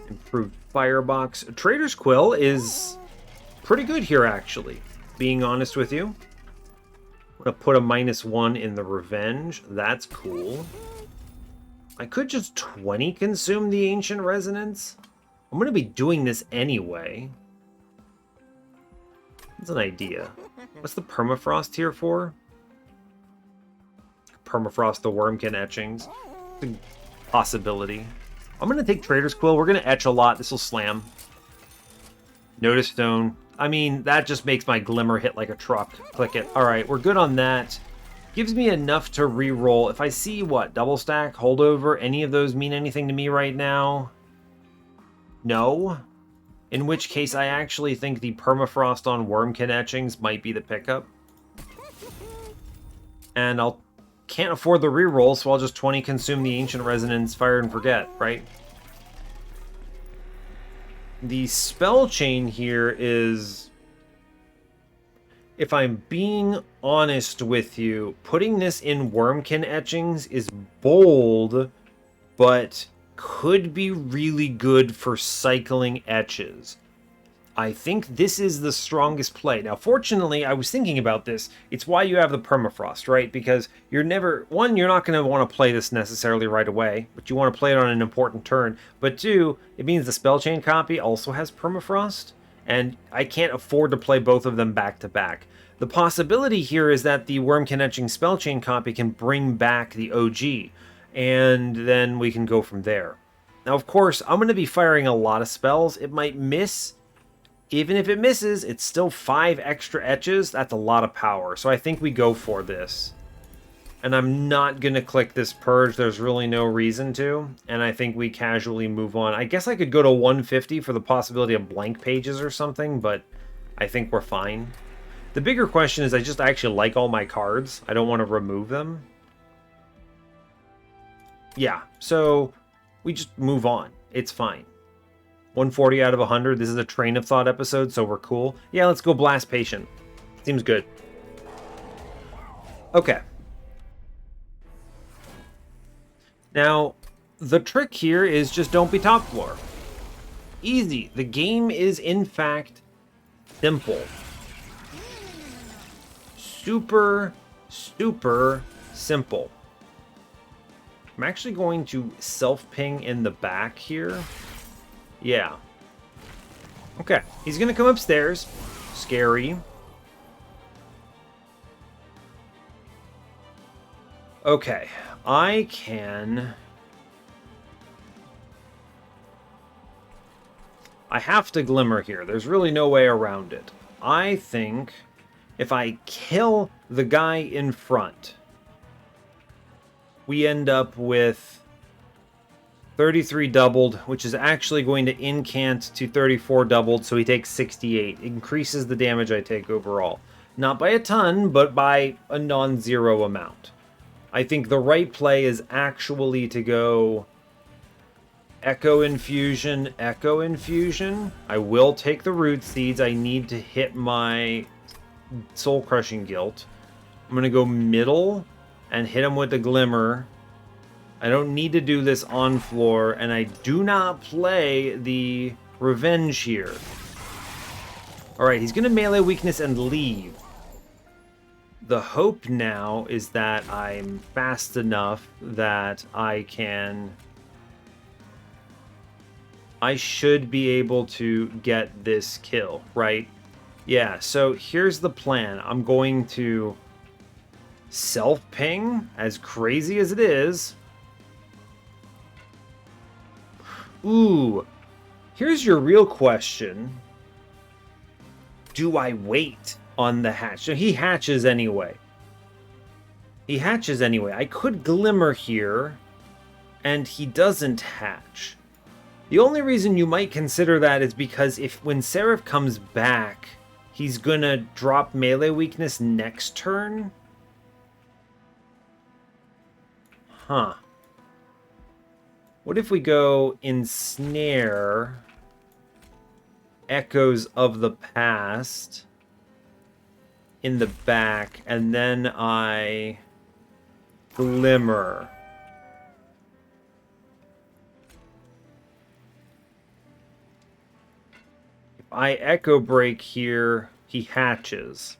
Improved Firebox. Trader's Quill is pretty good here, actually. Being honest with you. I'm going to put a -1 in the Revenge. That's cool. I could just 20 consume the Ancient Resonance. I'm going to be doing this anyway. That's an idea. What's the permafrost here for? Permafrost the Wormkin etchings. It's a possibility. I'm going to take Trader's Quill. We're going to etch a lot. This will slam. Notice Stone. I mean, that just makes my Glimmer hit like a truck. Click it. All right, we're good on that. Gives me enough to re-roll. If I see, what, double stack, holdover, any of those mean anything to me right now? No? In which case, I actually think the permafrost on Wormkin etchings might be the pickup. And can't afford the reroll, so I'll just 20 consume the Ancient Resonance, Fire and Forget, right? The spell chain here is, if I'm being honest with you, putting this in Wormkin etchings is bold, but could be really good for cycling etches. I think this is the strongest play. Now, fortunately, I was thinking about this. It's why you have the permafrost, right? Because you're never... One, you're not going to want to play this necessarily right away, but you want to play it on an important turn. But two, it means the spell chain copy also has permafrost, and I can't afford to play both of them back to back. The possibility here is that the Wormkin Etching spell chain copy can bring back the OG, and then we can go from there. Now, of course, I'm going to be firing a lot of spells. It might miss. Even if it misses, it's still 5 extra etches. That's a lot of power. So I think we go for this. And I'm not going to click this purge. There's really no reason to. And I think we casually move on. I guess I could go to 150 for the possibility of blank pages or something, but I think we're fine. The bigger question is I actually like all my cards. I don't want to remove them. Yeah, so we just move on. It's fine. 140 out of 100. This is a Train of Thought episode, so we're cool. Yeah, let's go Blast Patient. Seems good. Okay. Now, the trick here is just don't be top floor. Easy. The game is, in fact, simple. Super, super simple. I'm actually going to self-ping in the back here. Yeah. Okay, he's gonna come upstairs. Scary. Okay, I have to Glimmer here. There's really no way around it. I think if I kill the guy in front, we end up with 33 doubled, which is actually going to incant to 34 doubled, so he takes 68. It increases the damage I take overall. Not by a ton, but by a non-zero amount. I think the right play is actually to go Echo Infusion, Echo Infusion. I will take the Root Seeds. I need to hit my Soul Crushing Guilt. I'm going to go middle and hit him with the Glimmer. I don't need to do this on floor, and I do not play the Revenge here. Alright, he's going to melee weakness and leave. The hope now is that I'm fast enough that I should be able to get this kill, right? Yeah, so here's the plan. I'm going to self-ping, as crazy as it is. Ooh, here's your real question. Do I wait on the hatch? So he hatches anyway. He hatches anyway. I could Glimmer here, and he doesn't hatch. The only reason you might consider that is because when Seraph comes back, he's gonna drop melee weakness next turn. Huh. What if we go Ensnare, Echoes of the Past in the back, and then I Glimmer. If I Echo Break here, he hatches.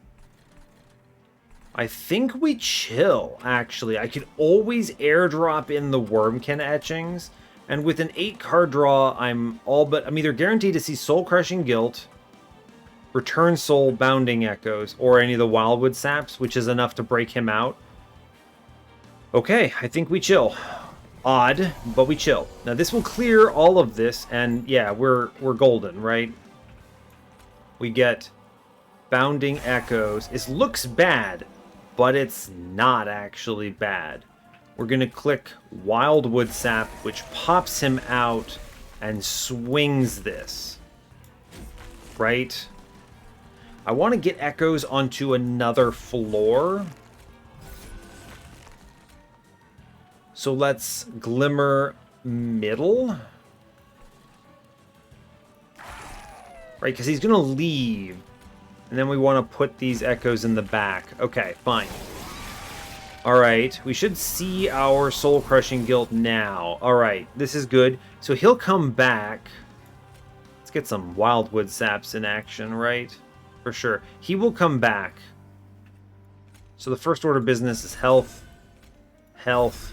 I think we chill, actually. I could always airdrop in the Wormkin etchings, and with an 8-card draw, I'm either guaranteed to see Soul Crushing Guilt, Return Soul Bounding Echoes, or any of the Wildwood Saps, which is enough to break him out. Okay, I think we chill. Odd, but we chill. Now this will clear all of this, and yeah, we're golden, right? We get Bounding Echoes. It looks bad, but it's not actually bad. We're going to click Wildwood Sap, which pops him out and swings this. Right? I want to get Echoes onto another floor. So let's Glimmer middle. Right, because he's going to leave. And then we want to put these Echoes in the back. Okay, fine. Alright, we should see our Soul Crushing Guilt now. Alright, this is good. So he'll come back. Let's get some Wildwood Saps in action, right? For sure. He will come back. So the first order of business is health. Health.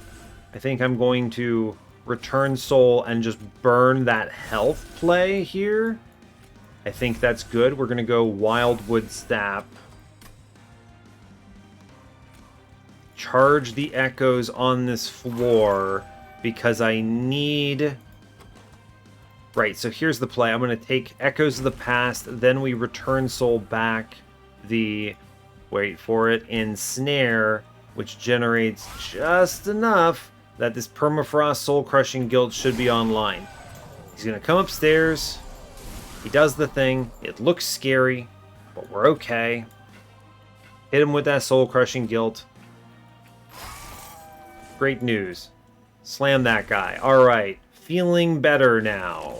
I think I'm going to Return Soul and just burn that health play here. I think that's good. We're going to go Wildwood Sap. Charge the Echoes on this floor because I need... Right, so here's the play. I'm going to take Echoes of the Past, then we Return Soul back the... Wait for it. Ensnare, which generates just enough that this Permafrost Soul Crushing Guild should be online. He's going to come upstairs. He does the thing. It looks scary, but we're okay. Hit him with that Soul Crushing Guilt. Great news. Slam that guy. Alright. Feeling better now.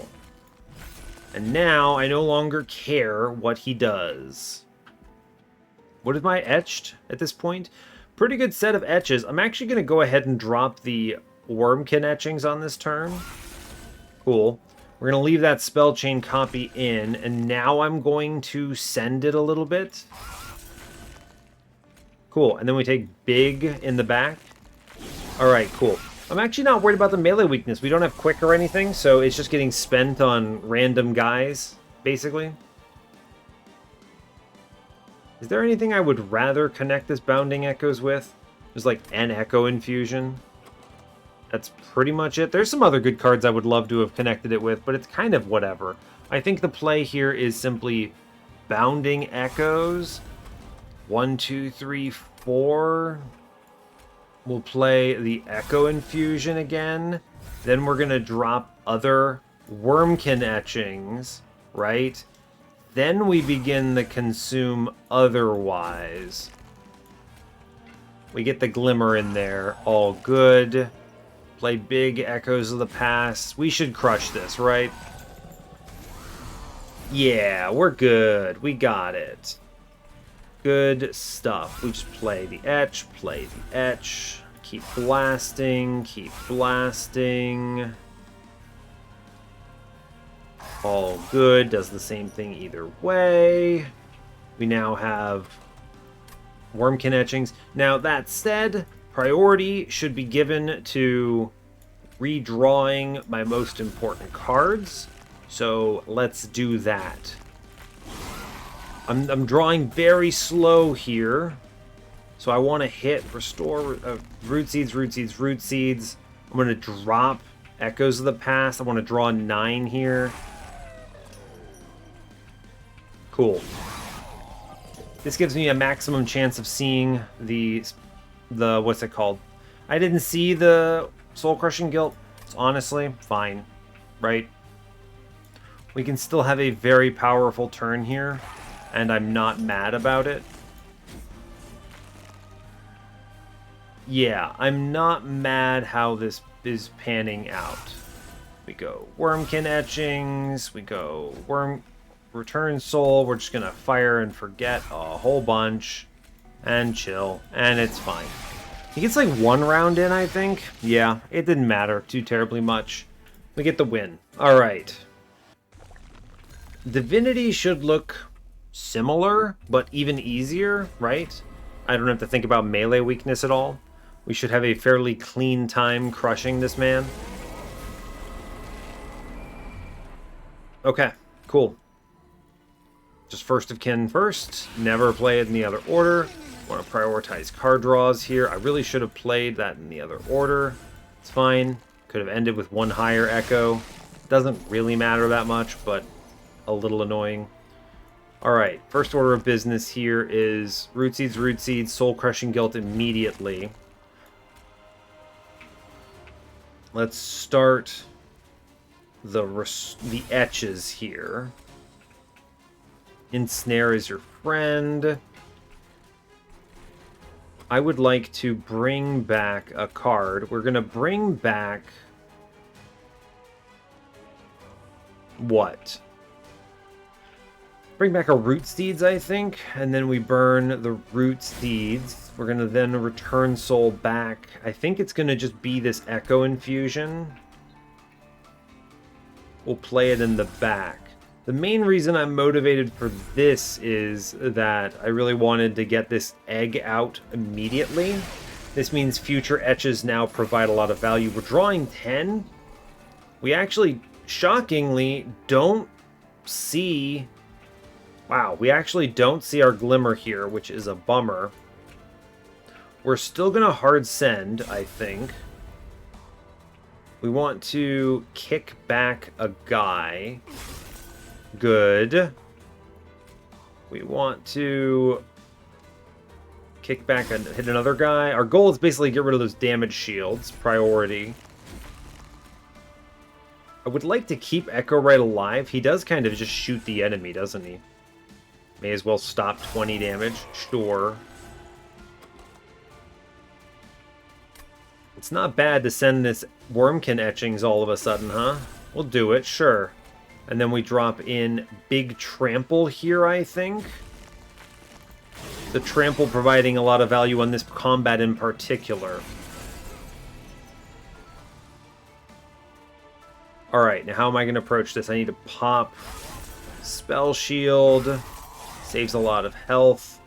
And now I no longer care what he does. What is my etched at this point? Pretty good set of etches. I'm actually going to go ahead and drop the Wormkin etchings on this turn. Cool. We're going to leave that Spell Chain copy in, and now I'm going to send it a little bit. Cool, and then we take Big in the back. Alright, cool. I'm actually not worried about the melee weakness. We don't have Quick or anything, so it's just getting spent on random guys, basically. Is there anything I would rather connect this Bounding Echoes with? There's like an Echo Infusion. That's pretty much it. There's some other good cards I would love to have connected it with, but it's kind of whatever. I think the play here is simply Bounding Echoes. 1, 2, 3, 4. We'll play the Echo Infusion again. Then we're going to drop other Wormkin etchings, right? Then we begin the Consume Otherwise. We get the Glimmer in there. All good. Play big Echoes of the Past. We should crush this, right? Yeah, we're good. We got it. Good stuff. We just play the Etch, keep blasting, keep blasting. All good. Does the same thing either way. We now have Wormkin etchings. Now, that said, priority should be given to redrawing my most important cards. So let's do that. I'm drawing very slow here. So I want to hit Restore, Root Seeds, Root Seeds, Root Seeds. I'm going to drop Echoes of the Past. I want to draw 9 here. Cool. This gives me a maximum chance of seeing the what's it called? I didn't see the Soul Crushing Guilt. It's honestly fine, right? We can still have a very powerful turn here, and I'm not mad about it. Yeah, I'm not mad how this is panning out. We go Wormkin etchings, we go Return Soul. We're just gonna fire and forget a whole bunch and chill, and it's fine. He gets like 1 round in, I think. Yeah, it didn't matter too terribly much. We get the win. All right. Divinity should look similar, but even easier, right? I don't have to think about melee weakness at all. We should have a fairly clean time crushing this man. Okay, cool. Just first of kin first. Never play it in the other order. Want to prioritize card draws here. I really should have played that in the other order. It's fine. Could have ended with one higher echo. Doesn't really matter that much, but a little annoying. Alright, first order of business here is Root Seeds, Soul Crushing Guilt immediately. Let's start the etches here. Ensnare is your friend. I would like to bring back a card. We're going to bring back... what? Bring back a Root Seeds, I think, and then we burn the Root Seeds. We're going to then return Soul back. I think it's going to just be this Echo Infusion. We'll play it in the back. The main reason I'm motivated for this is that I really wanted to get this egg out immediately. This means future etches now provide a lot of value. We're drawing 10. We actually, shockingly, don't see... wow, we actually don't see our Glimmer here, which is a bummer. We're still going to hard send, I think. We want to kick back a guy. Good. We want to kick back and hit another guy. Our goal is basically get rid of those damage shields. Priority. I would like to keep Echo Right alive. He does kind of just shoot the enemy, doesn't he? May as well stop 20 damage. Sure. It's not bad to send this Wormkin Etchings all of a sudden, huh? We'll do it, sure. And then we drop in Big Trample here, I think. The Trample providing a lot of value on this combat in particular. Alright, now how am I going to approach this? I need to pop Spell Shield. Saves a lot of health.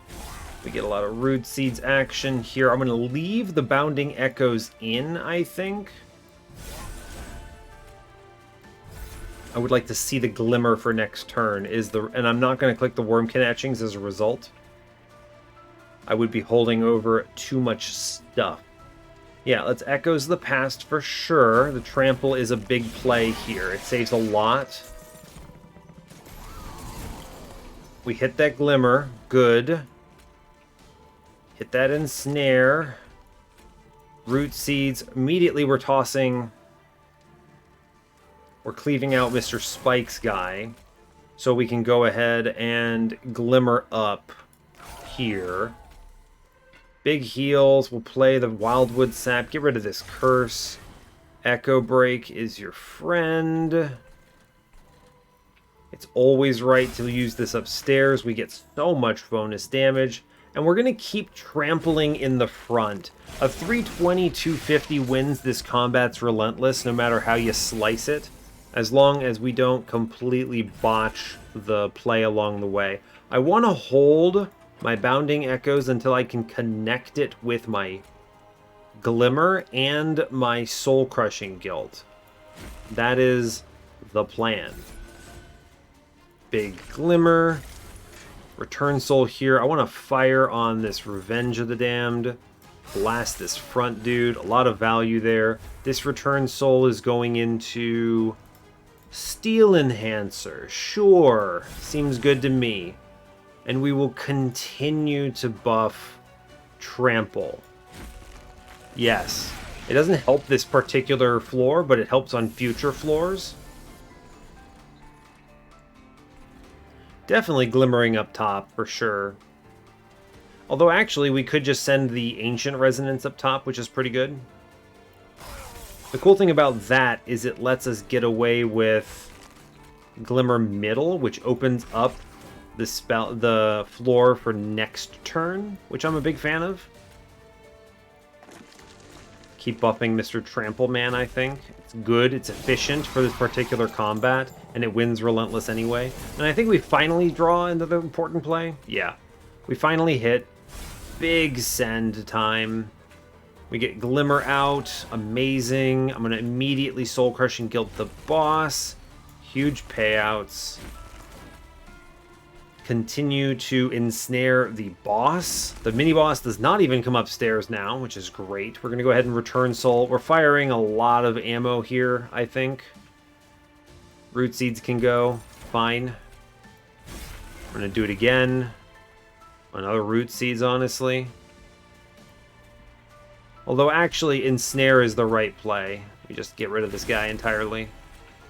We get a lot of Root Seeds action here. I'm going to leave the Bounding Echoes in, I think. I would like to see the Glimmer for next turn. And I'm not going to click the Wormkin Etchings as a result. I would be holding over too much stuff. Yeah, let's Echoes the Past for sure. The Trample is a big play here. It saves a lot. We hit that Glimmer. Good. Hit that Ensnare. Root Seeds. Immediately we're tossing... we're cleaving out Mr. Spike's guy. So we can go ahead and Glimmer up here. Big heals. We'll play the Wildwood Sap. Get rid of this curse. Echo Break is your friend. It's always right to use this upstairs. We get so much bonus damage. And we're going to keep trampling in the front. A 320, 250 wins this combat's relentless, no matter how you slice it. As long as we don't completely botch the play along the way. I want to hold my Bounding Echoes until I can connect it with my Glimmer and my Soul Crushing Guilt. That is the plan. Big Glimmer. Return Soul here. I want to fire on this Revenge of the Damned. Blast this front dude. A lot of value there. This Return Soul is going into Steel Enhancer. Sure. Seems good to me. And we will continue to buff Trample. Yes. It doesn't help this particular floor, but it helps on future floors. Definitely glimmering up top, for sure. Although, actually, we could just send the Ancient Resonance up top, which is pretty good. The cool thing about that is it lets us get away with Glimmer Middle, which opens up the floor for next turn, which I'm a big fan of. Keep buffing Mr. Trample Man, I think. It's good, it's efficient for this particular combat, and it wins Relentless anyway. And I think we finally draw another important play. Yeah. We finally hit. big send time. We get Glimmer out. Amazing. I'm going to immediately Soul Crushing Guilt the boss. Huge payouts. Continue to ensnare the boss. The mini-boss does not even come upstairs now, which is great. We're going to go ahead and return Soul. We're firing a lot of ammo here, I think. Root Seeds can go. Fine. We're going to do it again. Another Root Seeds, honestly. Although, actually, Ensnare is the right play. We just get rid of this guy entirely.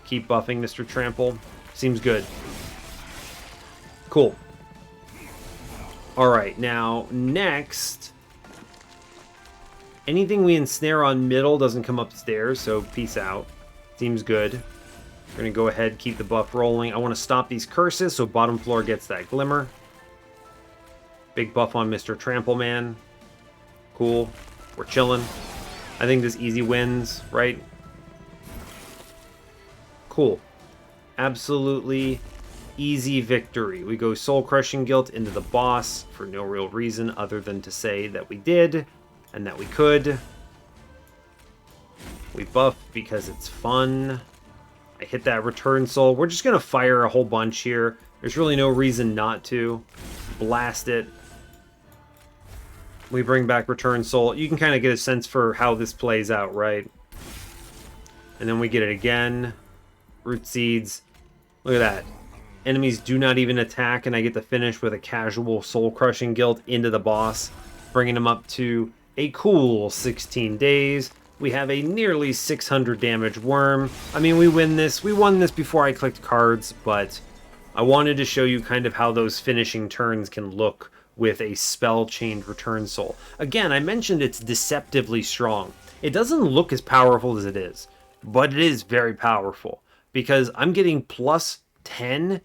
Keep buffing Mr. Trample. Seems good. Cool. Alright, now, next... anything we ensnare on middle doesn't come upstairs, so peace out. Seems good. We're going to go ahead, keep the buff rolling. I want to stop these curses, so bottom floor gets that Glimmer. Big buff on Mr. Trample Man. Cool. We're chilling. I think this easy wins, right? Cool. Absolutely easy victory. We go Soul Crushing Guilt into the boss for no real reason other than to say that we did and that we could. We buff because it's fun. I hit that Return Soul. We're just going to fire a whole bunch here. There's really no reason not to. Blast it. We bring back Return Soul. You can kind of get a sense for how this plays out, right? And then we get it again. Root Seeds. Look at that. Enemies do not even attack, and I get to finish with a casual Soul Crushing Guilt into the boss, bringing him up to a cool 16 days. We have a nearly 600 damage worm. I mean, we win this. We won this before I clicked cards, but I wanted to show you kind of how those finishing turns can look with a spell-chained Return Soul. Again, I mentioned it's deceptively strong. It doesn't look as powerful as it is, but it is very powerful because I'm getting plus 10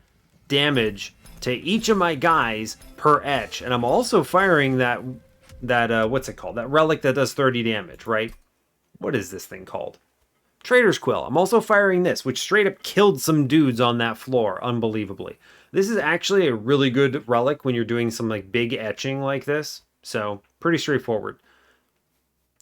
damage to each of my guys per etch, and I'm also firing that what's it called? That relic that does 30 damage, right? What is this thing called? Trader's Quill. I'm also firing this, which straight up killed some dudes on that floor, unbelievably. This is actually a really good relic when you're doing some like big etching like this, so pretty straightforward.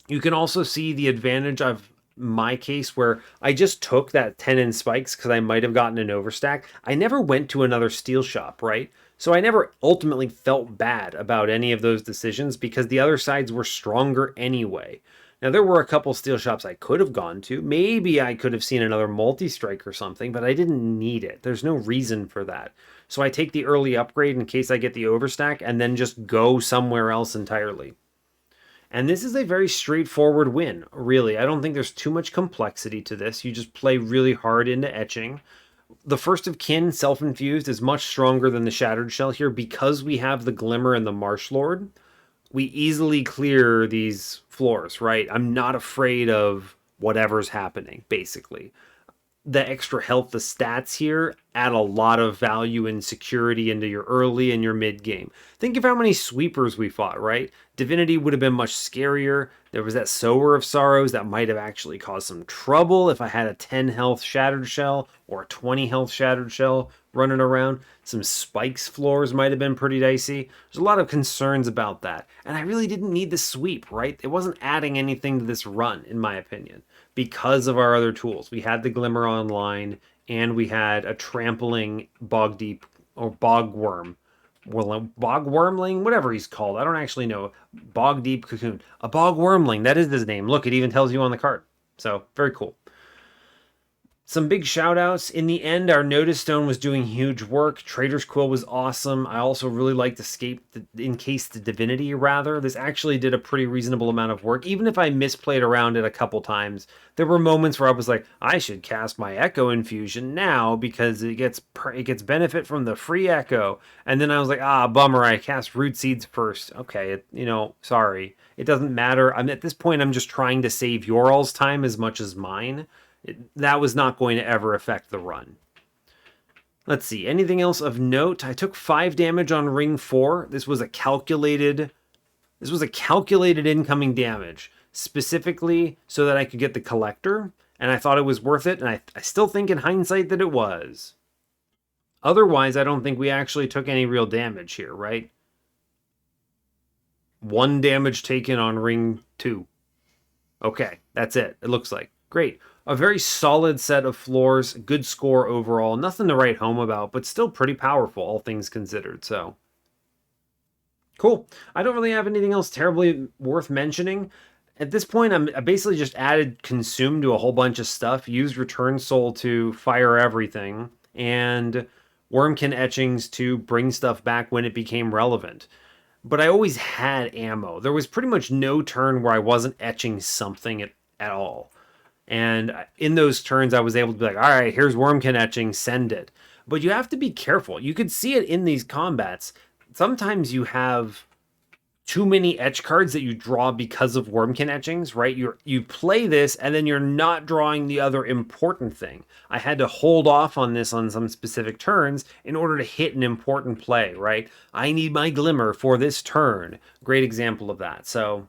You can also see the advantage of my case where I just took that 10 in spikes because I might have gotten an overstack. I never went to another steel shop, right? So I never ultimately felt bad about any of those decisions because the other sides were stronger anyway. Now, there were a couple steel shops I could have gone to. Maybe I could have seen another multi-strike or something, but I didn't need it. There's no reason for that. So I take the early upgrade in case I get the overstack and then just go somewhere else entirely. And this is a very straightforward win, really. I don't think there's too much complexity to this. You just play really hard into etching. The First of Kin, self-infused, is much stronger than the Shattered Shell here because we have the Glimmer and the Marsh Lord. We easily clear these floors, right? I'm not afraid of whatever's happening, basically. The extra health, the stats here, add a lot of value and security into your early and your mid game. Think of how many sweepers we fought, right? Divinity would have been much scarier. There was that Sower of Sorrows that might have actually caused some trouble if I had a 10 health Shattered Shell or a 20 health Shattered Shell running around. Some Spikes floors might have been pretty dicey. There's a lot of concerns about that. And I really didn't need the sweep, right? It wasn't adding anything to this run, in my opinion, because of our other tools. We had the Glimmer online, and we had a trampling Bog Deep or Bogworm. Well, Bog Wormling, whatever he's called. I don't actually know. Bog Deep Cocoon. A Bog Wormling, that is his name. Look, it even tells you on the card. So, very cool. Some big shout outs. In the end, our Notice Stone was doing huge work. Trader's Quill was awesome. I also really liked Encased Divinity, rather. This actually did a pretty reasonable amount of work. Even if I misplayed around it a couple times, there were moments where I was like, I should cast my Echo Infusion now because it gets benefit from the free Echo. And then I was like, bummer, I cast Root Seeds first. Okay, sorry. It doesn't matter. At this point, I'm just trying to save your all's time as much as mine. That was not going to ever affect the run. Let's see. Anything else of note? I took 5 damage on ring 4. This was a calculated incoming damage, specifically so that I could get the collector, and I thought it was worth it, and I still think in hindsight that it was. Otherwise, I don't think we actually took any real damage here, right? 1 damage taken on ring 2. Okay, that's it. It looks like. Great. A very solid set of floors, good score overall. Nothing to write home about, but still pretty powerful, all things considered. So, cool. I don't really have anything else terribly worth mentioning. At this point, I basically just added Consume to a whole bunch of stuff, used Return Soul to fire everything, and Wormkin Etchings to bring stuff back when it became relevant. But I always had ammo. There was pretty much no turn where I wasn't etching something at all. And in those turns, I was able to be like, all right, here's Wormkin Etching, send it. But you have to be careful. You could see it in these combats. Sometimes you have too many etch cards that you draw because of Wormkin Etchings, right? You play this and then you're not drawing the other important thing. I had to hold off on this on some specific turns in order to hit an important play, right? I need my Glimmer for this turn. Great example of that. So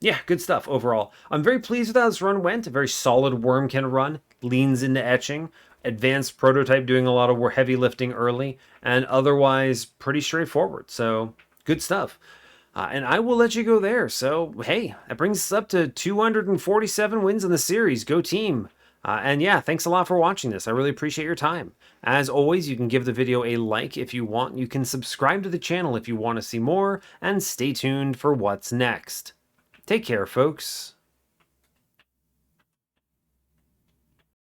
yeah, good stuff overall. I'm very pleased with how this run went. A very solid Wormkin run, leans into etching, advanced prototype doing a lot of heavy lifting early, and otherwise pretty straightforward. So good stuff. And I will let you go there. So, hey, that brings us up to 247 wins in the series. Go team. And yeah, thanks a lot for watching this. I really appreciate your time. As always, you can give the video a like if you want. You can subscribe to the channel if you want to see more. And stay tuned for what's next. Take care, folks.